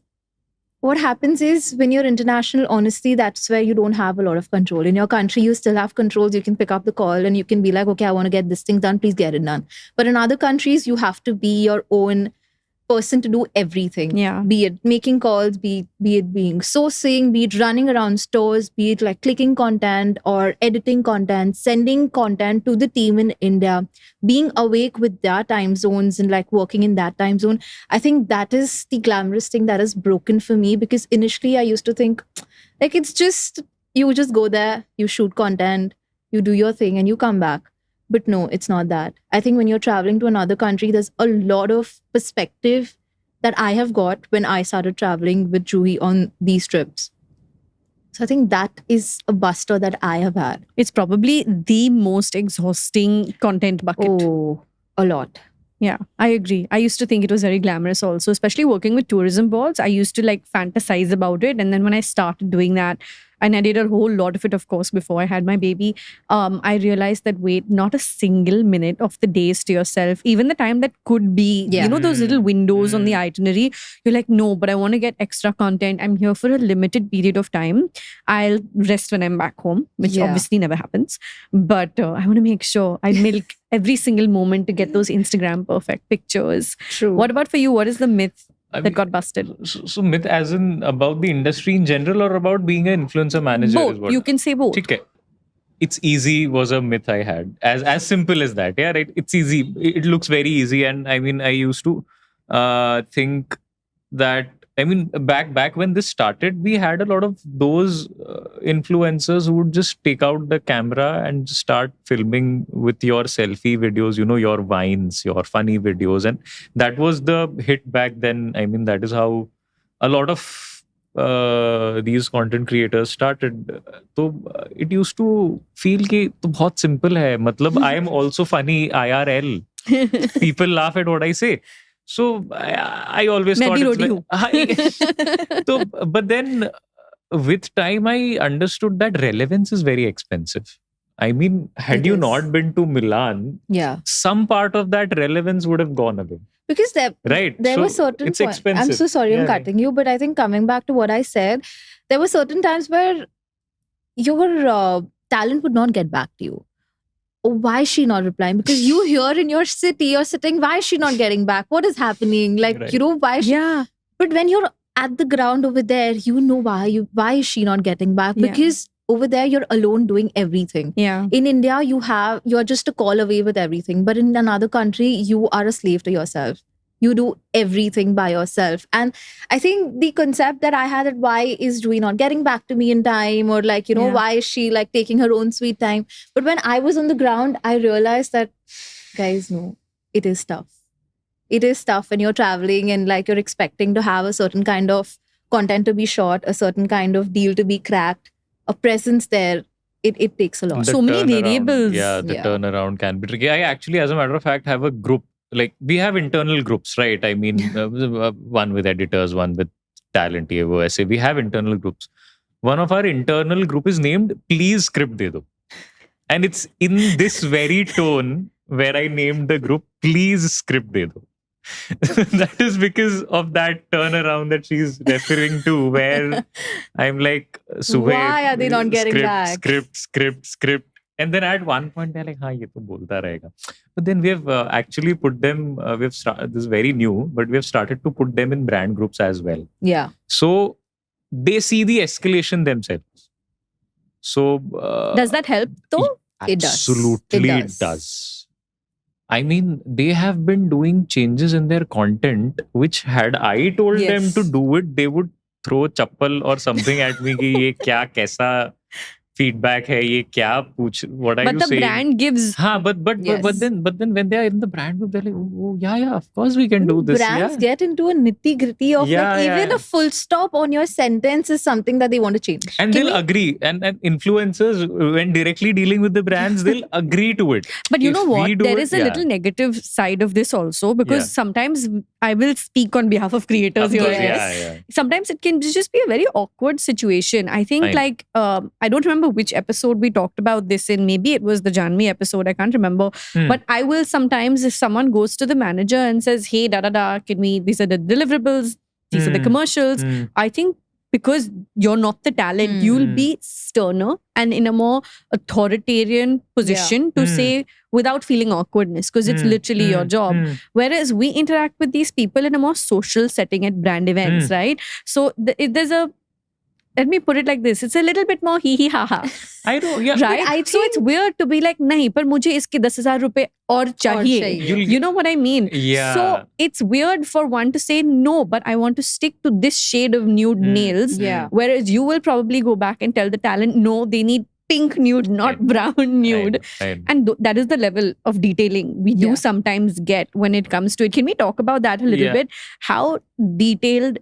what happens is when you're international, honestly, that's where you don't have a lot of control. In your country, you still have controls. You can pick up the call and you can be like, okay, I want to get this thing done. Please get it done. But in other countries, you have to be your own person to do everything. Yeah. Be it making calls, be it being sourcing, be it running around stores, be it like clicking content or editing content, sending content to the team in India, being awake with their time zones and like working in that time zone. I think that is the glamorous thing that is broken for me, because initially I used to think like it's just, you just go there, you shoot content, you do your thing and you come back. But no, it's not that. I think when you're traveling to another country, there's a lot of perspective that I have got when I started traveling with Juhi on these trips. So I think that is a buster that I have had. It's probably the most exhausting content bucket. Oh, a lot. Yeah, I agree. I used to think it was very glamorous also, especially working with tourism boards. I used to like fantasize about it. And then when I started doing that, and I did a whole lot of it, of course, before I had my baby, I realized that, wait, not a single minute of the days to yourself, even the time that could be, Yeah. those little windows on the itinerary, you're like, no, but I want to get extra content. I'm here for a limited period of time. I'll rest when I'm back home, which Yeah. obviously never happens. But I want to make sure I milk every single moment to get those Instagram perfect pictures. True. What about for you? What is the myth I that mean, got busted? So myth as in about the industry in general or about being an influencer manager? Is Both. what? You can say both. Okay. It's easy was a myth I had. As simple as that. Yeah, right. It's easy. It looks very easy. And I mean, I used to think that, I mean, back when this started, we had a lot of those influencers who would just take out the camera and just start filming with your selfie videos, your vines, your funny videos. And that was the hit back then. I mean, that is how a lot of these content creators started. So it used to feel कि तो बहुत simple है. मतलब I am also funny IRL. People laugh at what I say. So I always मैं thought भी it's रोडी हूँ. so, but then with time I understood that relevance is very expensive. I mean, had It you is. not been to Milan, Yeah. some part of that relevance would have gone away. Because there Right. were So certain it's points. I'm expensive. so sorry I'm Yeah, cutting you, but I think coming back to what I said, there were certain times where your talent would not get back to you. Oh, why is she not replying? Because you here in your city, you're sitting, why is she not getting back? What is happening? Like, Right. why is she? Yeah. But when you're at the ground over there, you know why is she not getting back? Yeah. Because over there you're alone doing everything. Yeah. In India, you're just a call away with everything. But in another country, you are a slave to yourself. You do everything by yourself. And I think the concept that I had, that why is Jui not getting back to me in time, or like, Yeah. why is she like taking her own sweet time? But when I was on the ground, I realized that, guys, no, it is tough. It is tough when you're traveling and like you're expecting to have a certain kind of content to be shot, a certain kind of deal to be cracked, a presence there. It takes a lot. So many turnaround- variables. Yeah, the Yeah. turnaround can be tricky. I actually, as a matter of fact, have a group. Like, we have internal groups, right? I mean, one with editors, one with talent, AOSA. We have internal groups. One of our internal group is named Please Script De Do. And it's in this very tone where I named the group Please Script De Do. That is because of that turnaround that she's referring to, where I'm like, Subhe, Why are they not getting back? script. And then at one point they're like, "Ha, ye to bolta rahega." But then we have actually put them. This is very new, but we have started to put them in brand groups as well. Yeah. So they see the escalation themselves. So Does that help though? It does. Absolutely, It it does. does. I mean, they have been doing changes in their content, which had I told them Yes. to do it, they would throw chappal or something at me. Ki ye kya kaisa feedback hai? Ye kya pooch? What are But you the saying? brand gives. हाँ, but Yes. then when they are in the brand group, they're like, oh yeah, of course we can do this. Brands Yeah. get into a nitty gritty of Yeah, like yeah, even yeah. a full stop on your sentence is something that they want to change. And Can they'll we- agree. And influencers, when directly dealing with the brands, they'll agree to it. But you If know we what? do There it, is a yeah. little negative side of this also, because Yeah. sometimes I will speak on behalf of creators Of here. course, Yes. yeah. Sometimes it can just be a very awkward situation. I think, I know. like, I don't remember which episode we talked about this in. Maybe it was the Janvi episode. I can't remember. Hmm. But I will sometimes, if someone goes to the manager and says, "Hey, these are the deliverables, these are the Hmm. commercials," Mm. I think because you're not the talent, you'll Hmm. be sterner and in a more authoritarian position to Hmm. say without feeling awkwardness, because it's Mm, literally your mm, job. mm. Whereas we interact with these people in a more social setting at brand events, right? So there's a, let me put it like this, it's a little bit more hee hee ha ha, I know, yeah. right? I So it's weird to be like, nahi, par mujhe iske 10,000 rupees aur chahiye. chahiye. You know what I mean? Yeah. So it's weird for one to say no, but I want to stick to this shade of nude Mm. nails. Yeah. Whereas you will probably go back and tell the talent, no, they need pink nude, not Right. brown nude. I know. And that is the level of detailing we do Yeah. sometimes get when it comes to it. Can we talk about that a little Yeah. bit? How detailed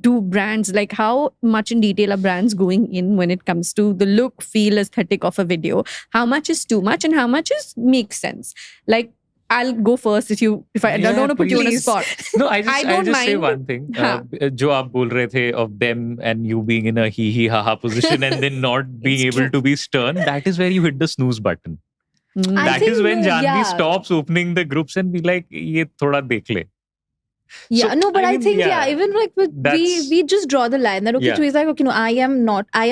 do brands, like how much in detail are brands going in when it comes to the look, feel, aesthetic of a video? How much is too much and how much is makes sense? Like, I'll go first if I don't want to put you on a please. spot. No, I I just don't say mind. one thing. हाँ. जो आप बोल रहे थे of them and you being in a hee hee ha ha position and then not being It's able true. to be stern, that is where you hit the snooze button. Mm. I That is think when no, Janvi yeah. stops opening the groups and be like, ये थोड़ा देख ले. Yeah, So, no, but I I, mean, think yeah, even like with that's- we just draw the line that okay, Yeah. so he's like, okay, no, I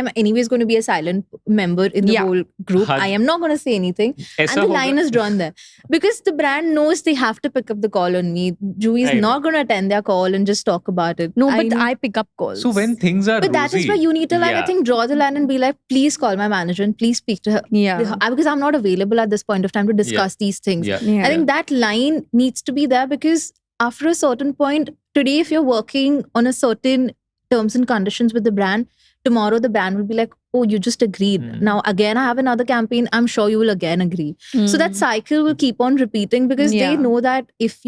am anyways going to be a silent member in the Yeah. whole group. Had- I am not going to say anything. ऐसा And the होगा- line is drawn there. Because the brand knows they have to pick up the call on me. Jui is I know. not going to attend their call and just talk about it. No, but know. I pick up calls. So when things are But that is where you need to like, I yeah. think, draw the line and be like, please call my manager and please speak to her. yeah. Because I'm not available at this point of time to discuss these things. Yeah. Yeah. I think that line needs to be there because after a certain point, today, if you're working on a certain terms and conditions with the brand, tomorrow the brand will be like, oh, you just agreed. Mm. Now, again, I have another campaign. I'm sure you will again agree. So that Mm. cycle will keep on repeating because Yeah. they know that if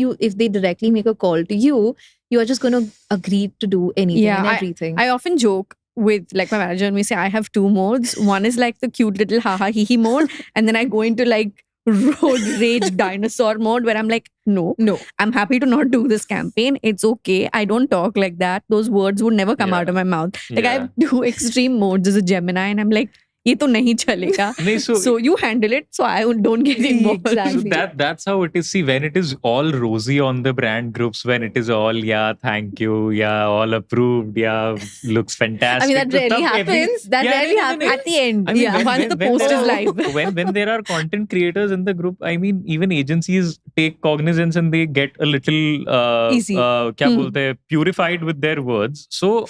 they directly make a call to you, you are just going to agree to do anything Yeah, and everything. I often joke with like my manager and we say I have two modes. One is like the cute little haha hee hee mode, and then I go into like road rage dinosaur mode where I'm like, no, no. I'm happy to not do this campaign. It's okay. I don't talk like that. Those words would never come Yeah. out of my mouth. Like I Yeah. have two extreme modes as a Gemini, and I'm like, ये तो नहीं चलेगा. नहीं, So you handle it, so I don't get involved. Exactly. So that's how it is. See, when it is all rosy on the brand groups, when it is all thank you, all approved, looks fantastic. I mean, that तो rarely तब happens. That rarely happens. At the end, I mean, yeah, once the post is live. when there are content creators in the group, I mean, even agencies take cognizance and they get a little Easy. क्या बोलते हैं, purified with their words. So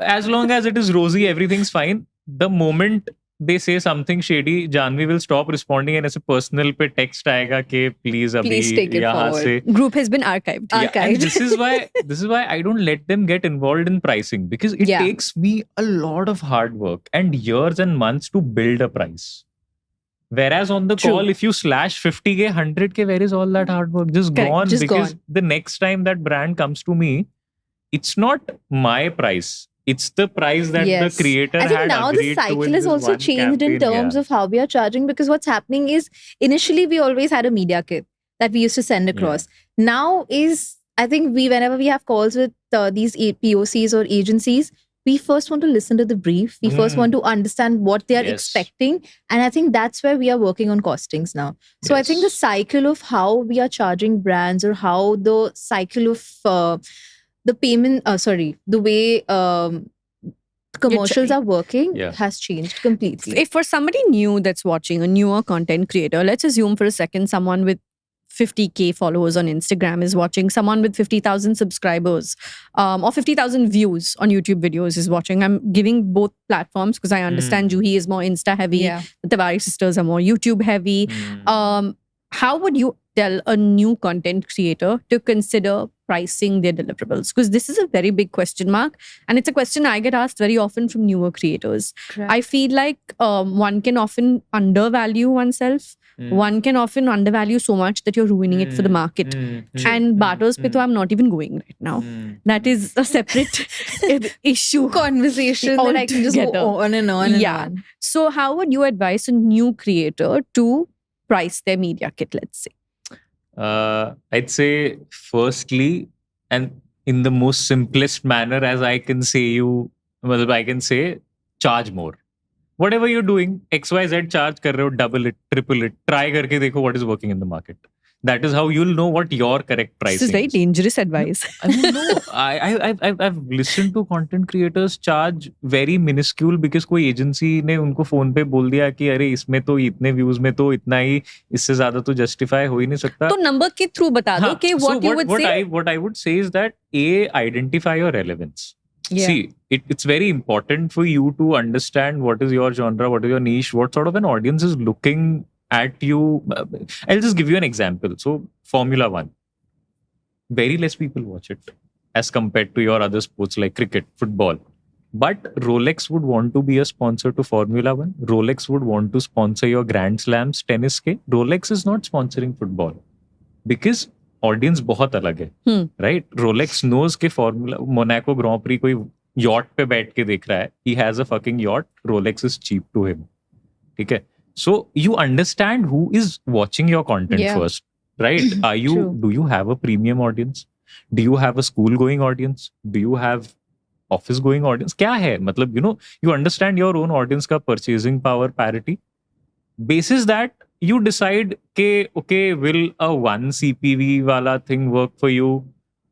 as long as it is rosy, everything's fine. The moment they say something shady, Janvi will stop responding and ऐसे personal पे text आएगा कि please अभी Please take it यहाँ से forward. Group has been archived. Yeah, and this is why I don't let them get involved in pricing, because it Yeah. takes me a lot of hard work and years and months to build a price. Whereas on the True. call, if you slash 50k, 100k, where is all that hard work? Just Correct, gone. just Because gone. the next time that brand comes to me, it's not my price. It's the price that Yes. the creator I think had now the agreed to cycle in has this also one changed in campaign, terms yeah. of how we are charging, because what's happening is initially we always had a media kit that we used to send across. Now is, I think whenever we have calls with these POCs or agencies, we first want to listen to the brief. We first want to understand what they are Yes. expecting. And I think that's where we are working on costings now. So I think the Yes. cycle of how we are charging brands, or how the cycle of the payment, the way commercials are working Yeah. has changed completely. If for somebody new that's watching, a newer content creator, let's assume for a second someone with 50k followers on Instagram is watching, someone with 50,000 subscribers or 50,000 views on YouTube videos is watching. I'm giving both platforms because I understand Juhi is more Insta heavy, Yeah. the Tawari sisters are more YouTube heavy. Mm. How would you tell a new content creator to consider pricing their deliverables? Because this is a very big question mark, and it's a question I get asked very often from newer creators. Correct. I feel like one can often undervalue oneself. One can often undervalue so much that you're ruining it for the market. And barters pe to I'm not even going right now. That is a separate issue. Conversation that I can just Altogether. go on and on and Yeah. on. So how would you advise a new creator to price their media kit, let's say? I'd say, firstly, and in the most simplest manner, as I can say I can say, charge more. Whatever you're doing, XYZ charge kar rahe ho, double it, triple it, try karke dekho what is working in the market. That is how you'll know what your correct pricing This is very dangerous advice. I mean, no, I've listened to content creators charge very minuscule because कोई agency ने उनको phone पे बोल दिया कि अरे इसमें तो इतने views में तो इतना ही, इससे ज़्यादा तो justify हो ही नहीं सकता. तो number के through बता दो कि what you would say. What I would say is that identify your relevance. Yeah. See, it's very important for you to understand what is your genre, what is your niche, what sort of an audience is looking at you. I'll just give you an example. So, Formula One. Very less people watch it as compared to your other sports like cricket, football. But Rolex would want to be a sponsor to Formula One. Rolex would want to sponsor your Grand Slams, tennis ke. Rolex is not sponsoring football because audience बहुत अलग है, right? Rolex knows कि Formula Monaco Grand Prix कोई yacht पे बैठ के देख रहा है. He has a fucking yacht. Rolex is cheap to him. ठीक है? So you understand who is watching your content first, right? Do you have a premium audience? Do you have a school going audience? Do you have office going audience? क्या है? मतलब, you understand your own audience का purchasing power parity. Basis that you decide okay, will a 1 CPV wala thing work for you?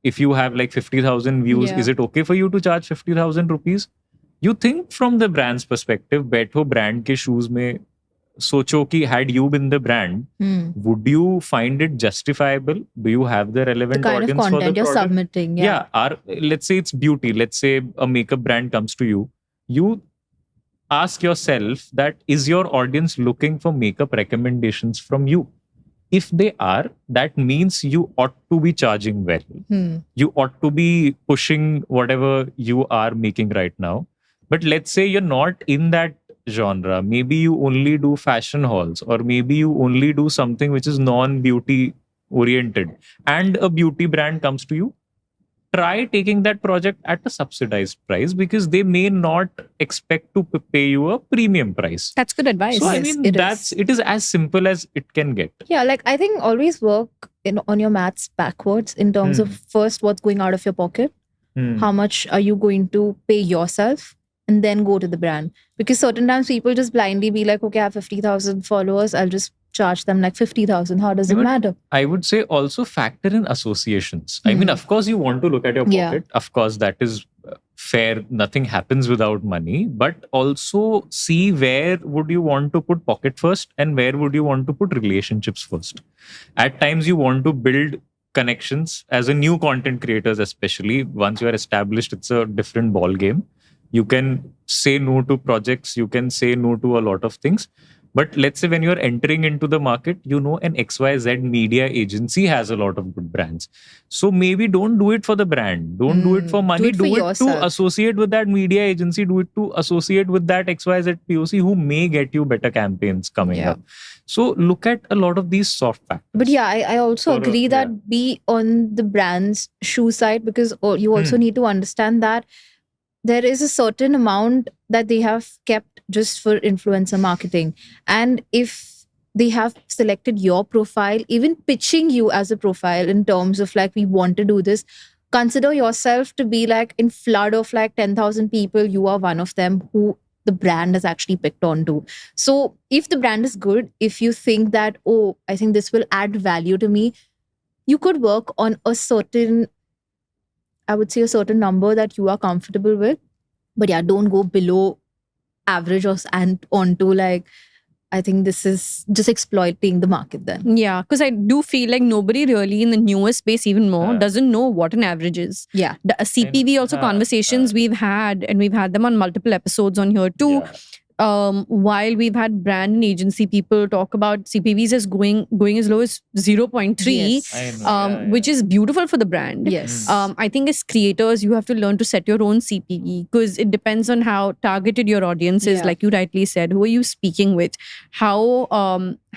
If you have like 50,000 views, is it okay for you to charge 50,000 rupees? You think from the brand's perspective, बैठो brand के shoes में, सोचो कि had you been the brand, would you find it justifiable? Do you have the relevant The kind audience of for the content you're product? submitting. Let's say it's beauty. Let's say a makeup brand comes to you. You ask yourself that, is your audience looking for makeup recommendations from you? If they are, that means you ought to be charging well. You ought to be pushing whatever you are making right now. But let's say you're not in that genre. Maybe you only do fashion hauls, or maybe you only do something which is non-beauty oriented, and a beauty brand comes to you. Try taking that project at a subsidized price, because they may not expect to pay you a premium price. That's good advice. So I Yes, mean, it is as simple as it can get. Yeah, like I think always work on your maths backwards in terms of first what's going out of your pocket, how much are you going to pay yourself, and then go to the brand. Because certain times people just blindly be like, okay, I have 50,000 followers, I'll just charge them like 50,000. How does it matter? I would say also factor in associations. I mean, of course, you want to look at your pocket. Yeah. Of course, that is fair. Nothing happens without money. But also see where would you want to put pocket first, and where would you want to put relationships first. At times, you want to build connections as a new content creators, especially once you are established. It's a different ball game. You can say no to projects, you can say no to a lot of things. But let's say when you're entering into the market, you know an XYZ media agency has a lot of good brands. So maybe don't do it for the brand. Don't do it for money. Do it for to yourself. associate with that media agency. Do it to associate with that XYZ POC who may get you better campaigns coming Yeah. up. So look at a lot of these soft factors. But yeah, I also For, agree that yeah. be on the brand's shoe side, because you also need to understand that there is a certain amount that they have kept just for influencer marketing. And if they have selected your profile, even pitching you as a profile in terms of like, we want to do this, consider yourself to be like in flood of like 10,000 people, you are one of them who the brand has actually picked on to. So if the brand is good, if you think that, oh, I think this will add value to me, you could work on a certain, I would say a certain number that you are comfortable with. But yeah, don't go below average and onto like, I think this is just exploiting the market then. Yeah, because I do feel like nobody really in the newer space even more doesn't know what an average is. Yeah. The CPV also conversations we've had, and we've had them on multiple episodes on here too. Yeah. While we've had brand and agency people talk about CPVs as going as low as 0.3, Yes. I know, which is beautiful for the brand. Yes. I think as creators, you have to learn to set your own CPV because it depends on how targeted your audience is. Yeah. Like you rightly said, who are you speaking with? How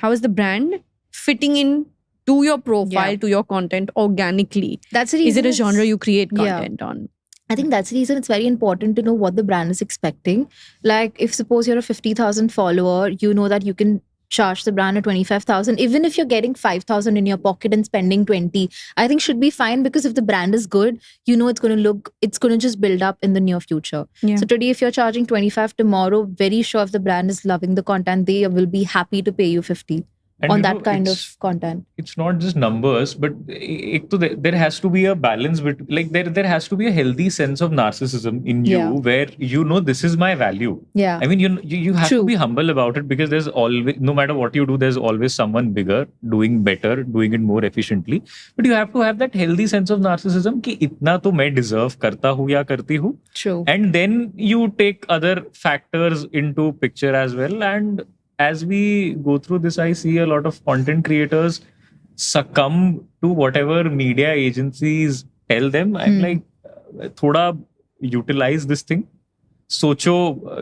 is the brand fitting in to your profile, Yeah. to your content organically? That's the reason. Is it a genre it's- you create Yeah. content on? I think that's the reason it's very important to know what the brand is expecting. Like if suppose you're a 50,000 follower, you know that you can charge the brand at 25,000. Even if you're getting 5,000 in your pocket and spending 20, I think should be fine, because if the brand is good, you know it's going to just build up in the near future. Yeah. So today, if you're charging 25, tomorrow, very sure if the brand is loving the content, they will be happy to pay you 50 And on you that know, kind it's- of content. It's not just numbers, but there has to be a balance between, like there has to be a healthy sense of narcissism in you, Yeah. where you know this is my value. Yeah. I mean, you have to True. be humble about it, because there's always, no matter what you do, there's always someone bigger doing better, doing it more efficiently. But you have to have that healthy sense of narcissism कि इतना तो मैं deserve करता हूँ या करती हूँ. True. And then you take other factors into picture as well. And as we go through this, I see a lot of content creators succumb to whatever media agencies tell them. I'm like, thoda utilize this thing. सोचो,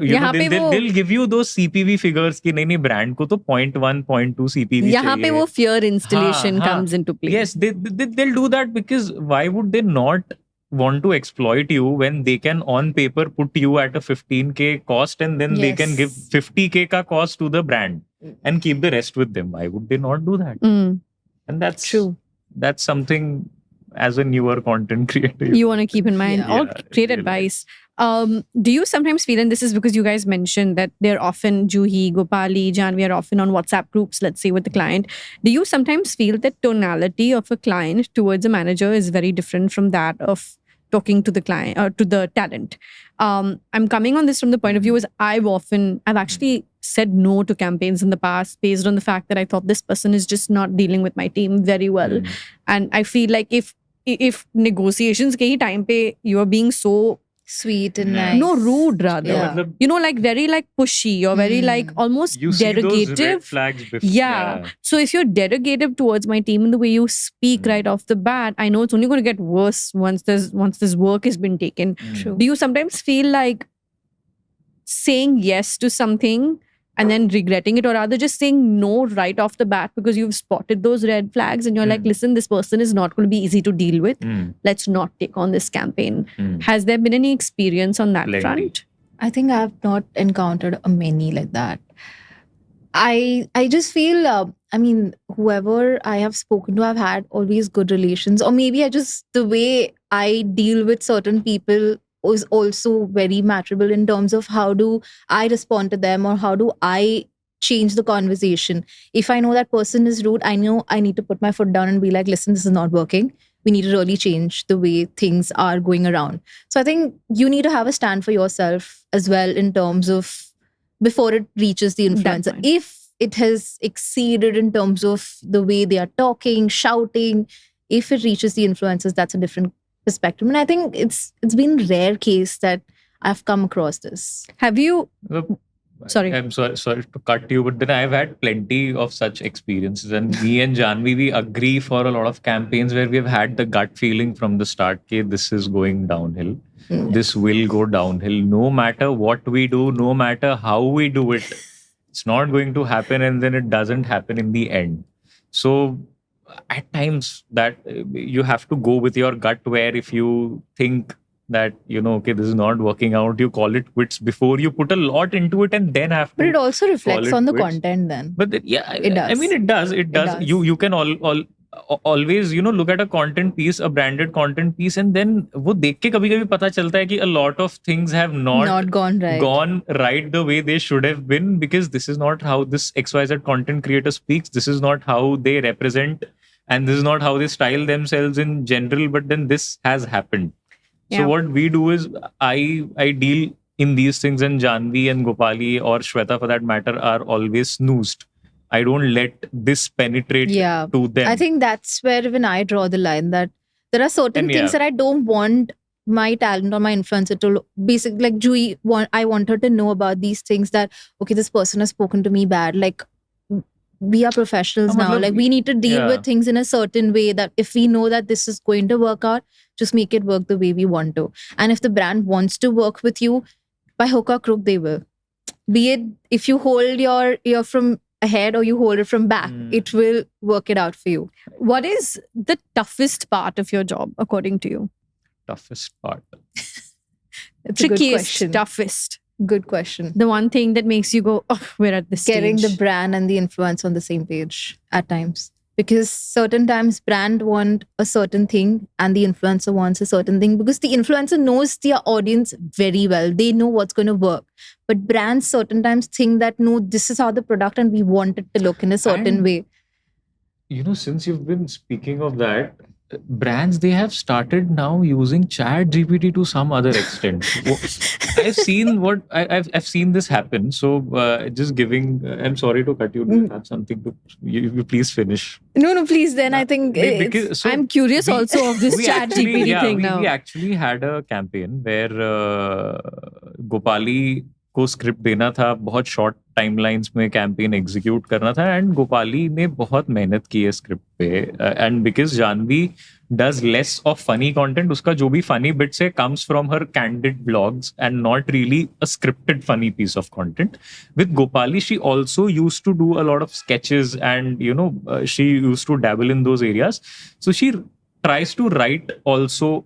यहाँ पे वो- they'll give you those CPV figures कि नहीं brand को तो 0.1 0.2 CPV यहाँ पे चाहिए. वो fear installation हाँ, हाँ. comes into play. Yes, they'll do that, because why would they not want to exploit you when they can on paper put you at a 15K cost, and then they can give Yes. 50K ka cost to the brand and keep the rest with them? Why would they not do that? Mm, And that's true. That's something as a newer content creator. You want to keep in mind. Yeah. All Yeah, great really. advice. Do you sometimes feel, and this is because you guys mentioned that they're often, Juhi, Gopali, Janvi are often on WhatsApp groups, let's say, with the client. Do you sometimes feel that tonality of a client towards a manager is very different from that of talking to the client or to the talent? I'm coming on this from the point of view as I've actually said no to campaigns in the past based on the fact that I thought this person is just not dealing with my team very well. And I feel like if negotiations ke hi time pe you are being so Sweet and Yeah. nice. no rude rather, Yeah. मतलब you know, like very like pushy or very like almost you see those red derogative. flags before. Yeah. So if you're derogative towards my team in the way you speak right off the bat, I know it's only going to get worse once this work has been taken. True. Do you sometimes feel like saying yes to something and then regretting it, or rather just saying no right off the bat because you've spotted those red flags and you're like, listen, this person is not going to be easy to deal with. Let's not take on this campaign. Has there been any experience on that Plenty. front? I think I've not encountered a many like that. I just feel, I mean, whoever I have spoken to, I've had always good relations. Or maybe the way I deal with certain people is also very matchable in terms of how do I respond to them, or how do I change the conversation. If I know that person is rude, I know I need to put my foot down and be like, listen, this is not working. We need to really change the way things are going around. So I think you need to have a stand for yourself as well in terms of before it reaches the influencer. point. If it has exceeded in terms of the way they are talking, shouting, if it reaches the influencers, that's a different perspective. And I think it's been rare case that I've come across this. Have you? Look, Sorry. I'm sorry to cut you, but then I've had plenty of such experiences. And me and Janvi, we agree for a lot of campaigns where we've had the gut feeling from the start that this is going downhill. This will go downhill. No matter what we do, no matter how we do it, it's not going to happen. And then it doesn't happen in the end. So at times that you have to go with your gut, where if you think that, okay, this is not working out, you call it quits before you put a lot into it and then have to. But it also reflects it on the quits. content then. But It does. I mean, it does. does. You can always look at a content piece, a branded content piece, and then वो देख के कभी-कभी पता चलता है कि a lot of things have not gone right. gone right the way they should have been, because this is not how this XYZ content creator speaks. This is not how they represent, and this is not how they style themselves in general. But then this has happened. Yeah. So what we do is I deal in these things, and Janvi and Gopali or Shweta for that matter are always snoozed. I don't let this penetrate to them. I think that's where even I draw the line, that there are certain And things that I don't want my talent or my influencer to basically, like Jui, I want her to know about these things, that okay, this person has spoken to me bad. Like, we are professionals now. Like, we need to deal with things in a certain way, that if we know that this is going to work out, just make it work the way we want to. And if the brand wants to work with you, by hook or crook, they will. Be it if you hold your ear from ahead or you hold it from back, it will work it out for you. What is the toughest part of your job, according to you? Toughest part. It's a good Trickiest, question. toughest. Good question. The one thing that makes you go, oh, we're at this Getting stage. the brand and the influence on the same page at times. Because certain times brand want a certain thing and the influencer wants a certain thing, because the influencer knows their audience very well. They know what's going to work. But brands certain times think that, no, this is how the product and we want it to look in a certain way. Since you've been speaking of that, brands, they have started now using ChatGPT to some other extent. I've seen this happen. So just giving, I'm sorry to cut you. Do you have something to, you please finish. No, please. Then I think I'm curious also of this ChatGPT thing now. We actually had a campaign where Gopali को script देना था, बहुत short timelines में campaign execute करना था, and Gopali ने बहुत मेहनत की है स्क्रिप्ट पे, and because Jhanvi does less of funny content, उसका जो भी फनी बिट्स है comes from her candid blogs and not really a scripted funny piece of content. With Gopali she also used to do a lot of sketches and she used to dabble in those areas, so she tries to write also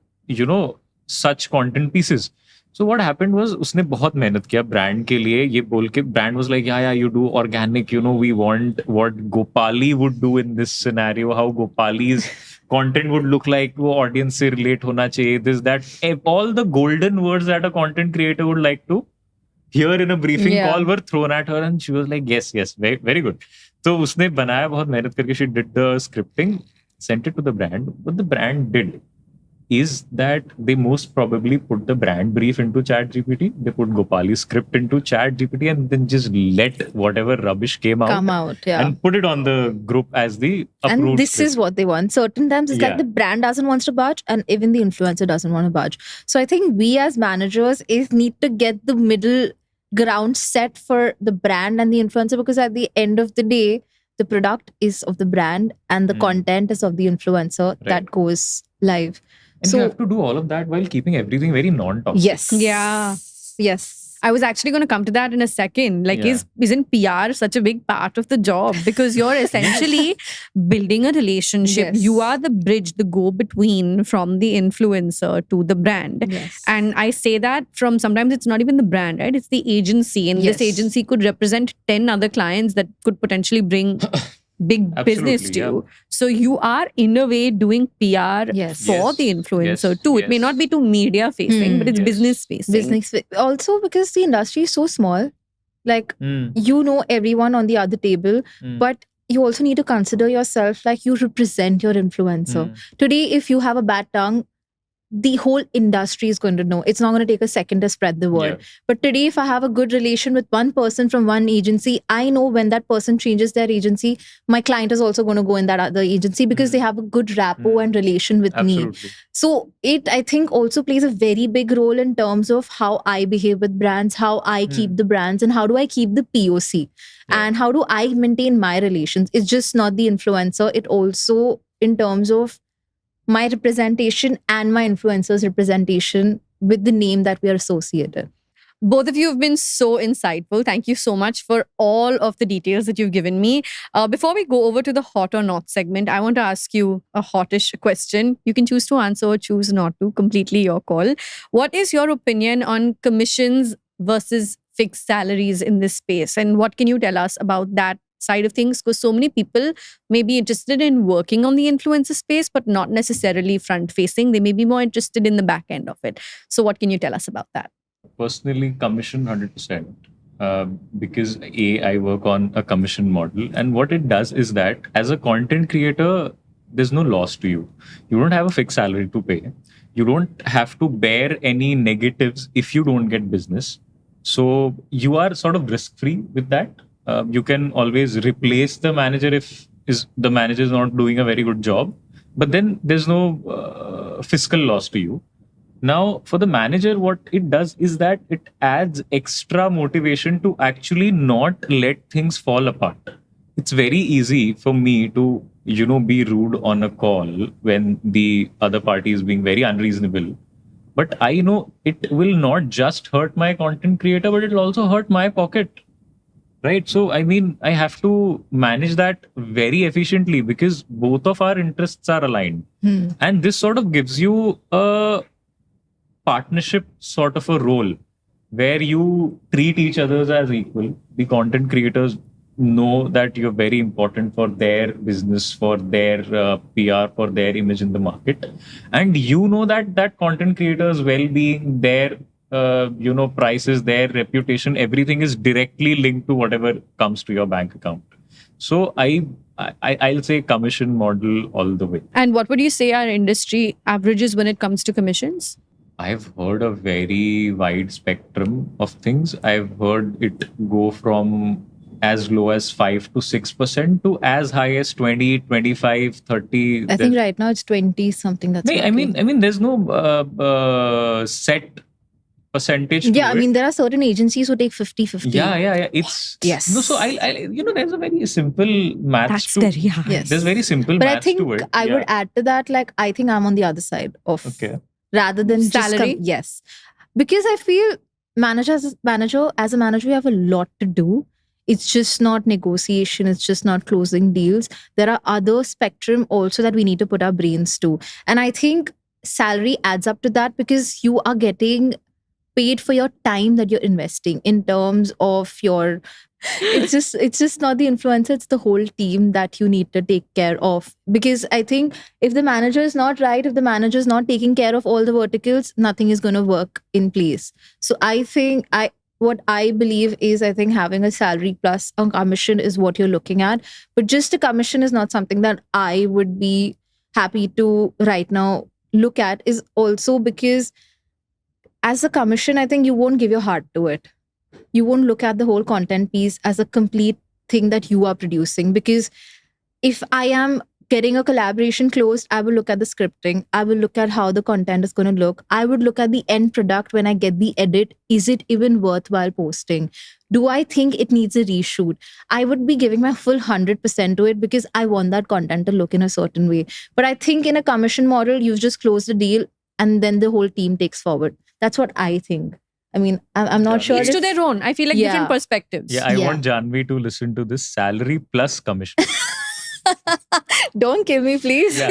such content pieces. So what happened was, उसने बहुत मेहनत किया brand के लिए, ये बोल के brand was like, yeah, you do organic, we want what Gopali would do in this scenario, how Gopali's content would look like, वो audience से relate होना चाहिए, this, that, all the golden words that a content creator would like to hear in a briefing call were thrown at her, and she was like, yes, very, very good. So उसने बनाया बहुत मेहनत करके, she did the scripting, sent it to the brand. What the brand did is that they most probably put the brand brief into ChatGPT, they put Gopali's script into ChatGPT, and then just let whatever rubbish come out, and put it on the group as the approved and this script. is what they want. Certain times it's like the brand doesn't want to budge, and even the influencer doesn't want to budge. So I think we as managers need to get the middle ground set for the brand and the influencer, because at the end of the day, the product is of the brand and the content is of the influencer that goes live. And you have to do all of that while keeping everything very non-toxic. Yes. Yeah. Yes. I was actually going to come to that in a second. Like, isn't PR such a big part of the job? Because you're essentially building a relationship. Yes. You are the bridge, the go-between from the influencer to the brand. Yes. And I say that from, sometimes it's not even the brand, right? It's the agency. And this agency could represent 10 other clients that could potentially bring big business to you. So you are in a way doing PR for the influencer too. It may not be too media facing, but it's business facing. Also, because the industry is so small, like you know everyone on the other table, but you also need to consider yourself like you represent your influencer. Today, if you have a bad tongue, the whole industry is going to know. It's not going to take a second to spread the word. Yeah. But today, if I have a good relation with one person from one agency, I know when that person changes their agency, my client is also going to go in that other agency because they have a good rapport and relation with me. Absolutely. So it, I think, also plays a very big role in terms of how I behave with brands, how I keep the brands, and how do I keep the POC, and how do I maintain my relations. It's just not the influencer. It also in terms of my representation and my influencer's representation with the name that we are associated. Both of you have been so insightful. Thank you so much for all of the details that you've given me. Before we go over to the hot or not segment, I want to ask you a hotish question. You can choose to answer or choose not to. Completely your call. What is your opinion on commissions versus fixed salaries in this space? And what can you tell us about that side of things? Because so many people may be interested in working on the influencer space, but not necessarily front facing. They may be more interested in the back end of it. So what can you tell us about that? Personally, commission 100%. Because I work on a commission model, and what it does is that as a content creator, there's no loss to you. You don't have a fixed salary to pay. You don't have to bear any negatives if you don't get business. So you are sort of risk-free with that. You can always replace the manager if the manager is not doing a very good job, but then there's no fiscal loss to you. Now, for the manager, what it does is that it adds extra motivation to actually not let things fall apart. It's very easy for me to, be rude on a call when the other party is being very unreasonable. But I know it will not just hurt my content creator, but it'll also hurt my pocket. Right. So, I mean, I have to manage that very efficiently because both of our interests are aligned. And this sort of gives you a partnership sort of a role where you treat each other as equal. The content creators know that you're very important for their business, for their PR, for their image in the market. And you know that content creators' well-being, their prices, their reputation, everything is directly linked to whatever comes to your bank account. So I'll say commission model all the way. And what would you say are industry averages when it comes to commissions? I've heard a very wide spectrum of things. I've heard it go from as low as 5 to 6% to as high as 20, 25, 30. I think right now it's 20 something. That's I mean, there's no set percentage. Yeah, I mean, there are certain agencies who take 50-50. Yeah. It's yes. No, so there's a very simple maths. That's to very hard. Yes. There's very simple But maths I think to it. I would add to that, like, I think I'm on the other side of rather than salary. Yes, because I feel as a manager, you have a lot to do. It's just not negotiation. It's just not closing deals. There are other spectrum also that we need to put our brains to. And I think salary adds up to that because you are getting paid for your time that you're investing in terms of your it's just not the influencer, it's the whole team that you need to take care of. Because I think if the manager is not right, if the manager is not taking care of all the verticals, nothing is going to work in place. So I think what I believe is, I think having a salary plus a commission is what you're looking at. But just a commission is not something that I would be happy to right now look at, is also because as a commission, I think you won't give your heart to it. You won't look at the whole content piece as a complete thing that you are producing. Because if I am getting a collaboration closed, I will look at the scripting. I will look at how the content is going to look. I would look at the end product when I get the edit. Is it even worthwhile posting? Do I think it needs a reshoot? I would be giving my full 100% to it because I want that content to look in a certain way. But I think in a commission model, you've just closed the deal and then the whole team takes forward. That's what I think. I mean, I'm not sure. Each to their own. I feel like different perspectives. Yeah, I want Janvi to listen to this: salary plus commission. Don't kill me, please. Yeah.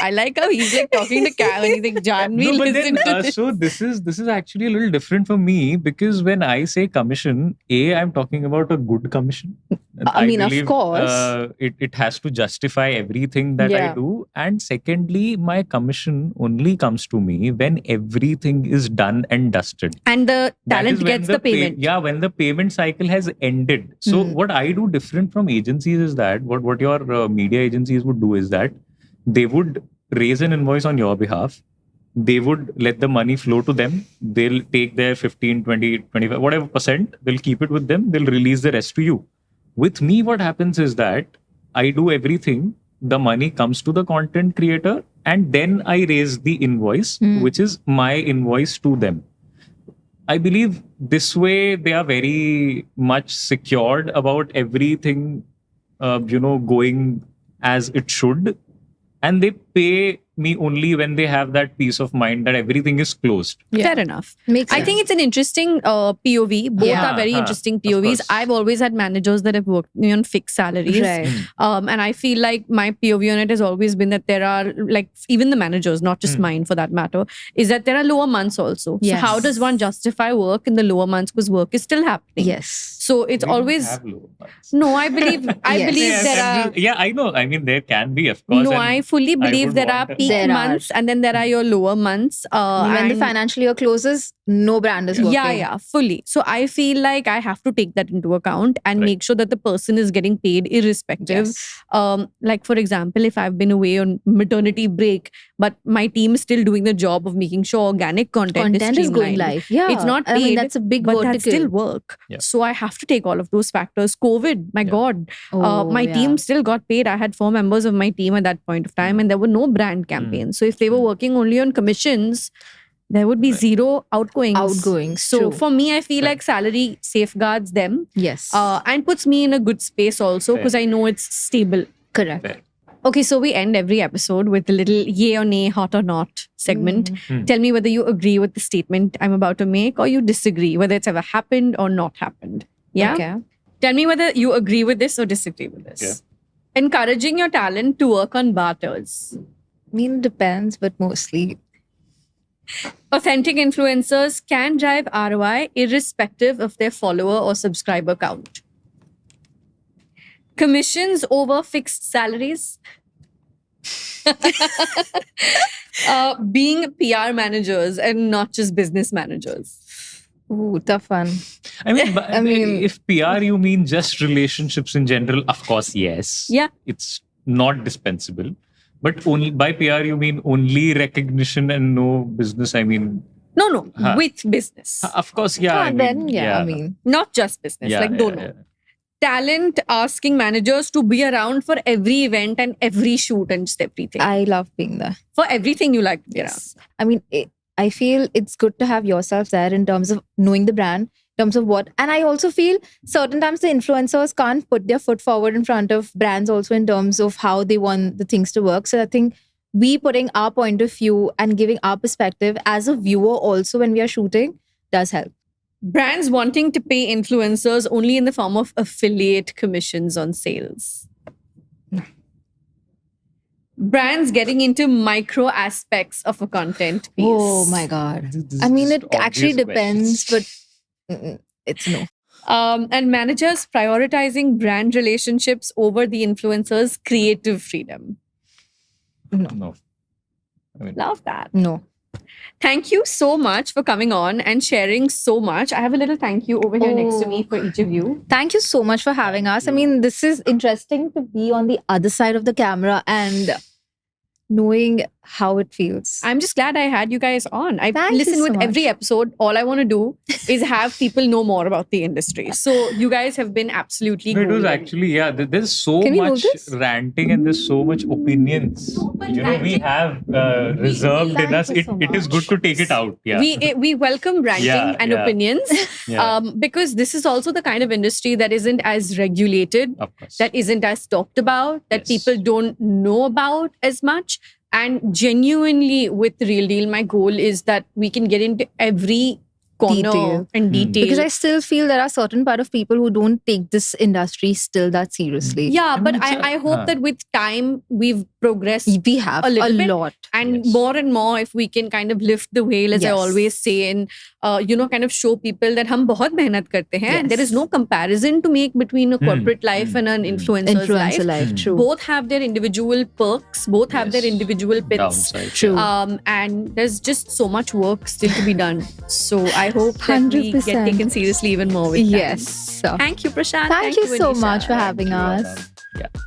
I like how he's like talking to Cam and he's like, Janvi, listen to this. So this is actually a little different for me because when I say commission, I'm talking about a good commission. I mean, believe, of course. It has to justify everything that I do. And secondly, my commission only comes to me when everything is done and dusted. And the talent gets the payment. When the payment cycle has ended. So what I do different from agencies is that what your media agencies would do is that they would raise an invoice on your behalf. They would let the money flow to them. They'll take their 15, 20, 25, whatever percent. They'll keep it with them. They'll release the rest to you. With me, what happens is that I do everything. The money comes to the content creator, and then I raise the invoice, which is my invoice to them. I believe this way they are very much secured about everything, going as it should. And they pay me only when they have that peace of mind that everything is closed. Fair enough. Makes I sense. think it's an interesting POV. Both Yeah, are very interesting POVs. course. I've always had managers that have worked on fixed salaries. Right. And I feel like my POV on it has always been that there are, like, even the managers, not just mine for that matter, is that there are lower months also. Yes. So how does one justify work in the lower months, because work is still happening? Yes. So it's We don't always have low months. no. I believe Yes. there are. Yeah, I know. I mean, there can be, of course. No, and I fully believe would there are want that. peak There months and then there are your lower months. When the and- financial year closes, no brand is working. yeah, fully. So I feel like I have to take that into account and Right. make sure that the person is getting paid irrespective. Yes. Like, for example, if I've been away on maternity break, but my team is still doing the job of making sure organic content Content is going streamlined. live. Yeah. It's not I mean, paid, that's a big but vertical. that's still work. Yeah. So I have to take all of those factors. COVID, my Yeah. God. Oh, My yeah. team still got paid. I had 4 members of my team at that point of time, and there were no brand campaigns. So if they were working only on commissions, there would be zero outgoings. Outgoings, So true. for me, I feel like salary safeguards them Yes. and puts me in a good space also, Fair. because I know it's stable. Correct. Fair. Okay, so we end every episode with a little yay or nay, hot or not segment. Tell me whether you agree with the statement I'm about to make or you disagree, whether it's ever happened or not happened. Yeah? Okay. Tell me whether you agree with this or disagree with this. Yeah. Encouraging your talent to work on barters. I mean, it depends, but mostly. Authentic influencers can drive ROI irrespective of their follower or subscriber count. Commissions over fixed salaries. Being PR managers and not just business managers. Ooh, tough one. I mean, but I mean- if PR you mean just relationships in general, of course, yes. Yeah. It's not dispensable. But only by PR you mean only recognition and no business. I mean, No, Huh. with business. of course, yeah. I mean, Then, yeah, I mean, Not just business, yeah, like yeah, dono. yeah. Talent asking managers to be around for every event and every shoot and just everything. I love being there. For everything you like to be around. Yes. I mean, I feel it's good to have yourself there in terms of knowing the brand, in terms of what. And I also feel certain times the influencers can't put their foot forward in front of brands also in terms of how they want the things to work. So I think we putting our point of view and giving our perspective as a viewer also when we are shooting does help. Brands wanting to pay influencers only in the form of affiliate commissions on sales. Brands getting into micro aspects of a content piece. Oh my God. This I mean, is it just actually obvious depends, questions. but it's no. And managers prioritizing brand relationships over the influencer's creative freedom. No. I mean, Love that. No. Thank you so much for coming on and sharing so much. I have a little thank you over here next to me for each of you. Thank you so much for having us. I mean, this is interesting to be on the other side of the camera and knowing how it feels. I'm just glad I had you guys on. I Thank you listen so with much. every episode. All I want to do is have people know more about the industry. So you guys have been absolutely no, it was golden. actually, yeah, there's so Can we move much this? ranting and there's so much opinions. We have reserved in Thank us. you so It is good to take it out. Yeah. We welcome ranting Yeah, and yeah. opinions Yeah. because this is also the kind of industry that isn't as regulated, Of course. that isn't as talked about, that Yes. people don't know about as much. And genuinely, with Real Deal, my goal is that we can get into every corner Detail. and detail. Because I still feel there are certain part of people who don't take this industry still that seriously. yeah, I but mean, it's I hope that with time we've progressed We have A a, little bit. lot. and Yes. more and more if we can kind of lift the veil, as I Yes. always say, and kind of show people that hum bahut mehnat karte hain. Yes. There is no comparison to make between a corporate life and an influencer's life. Influencer life, true. Both have their individual perks, both have their Yes. individual pits. Downside. True. And there's just so much work still to be done. So I hope that we get 100%. taken seriously even more with time. Yes. Thank you, Prashant. Thank you so Anisha. much for having Thank you, us. Anand. Yeah.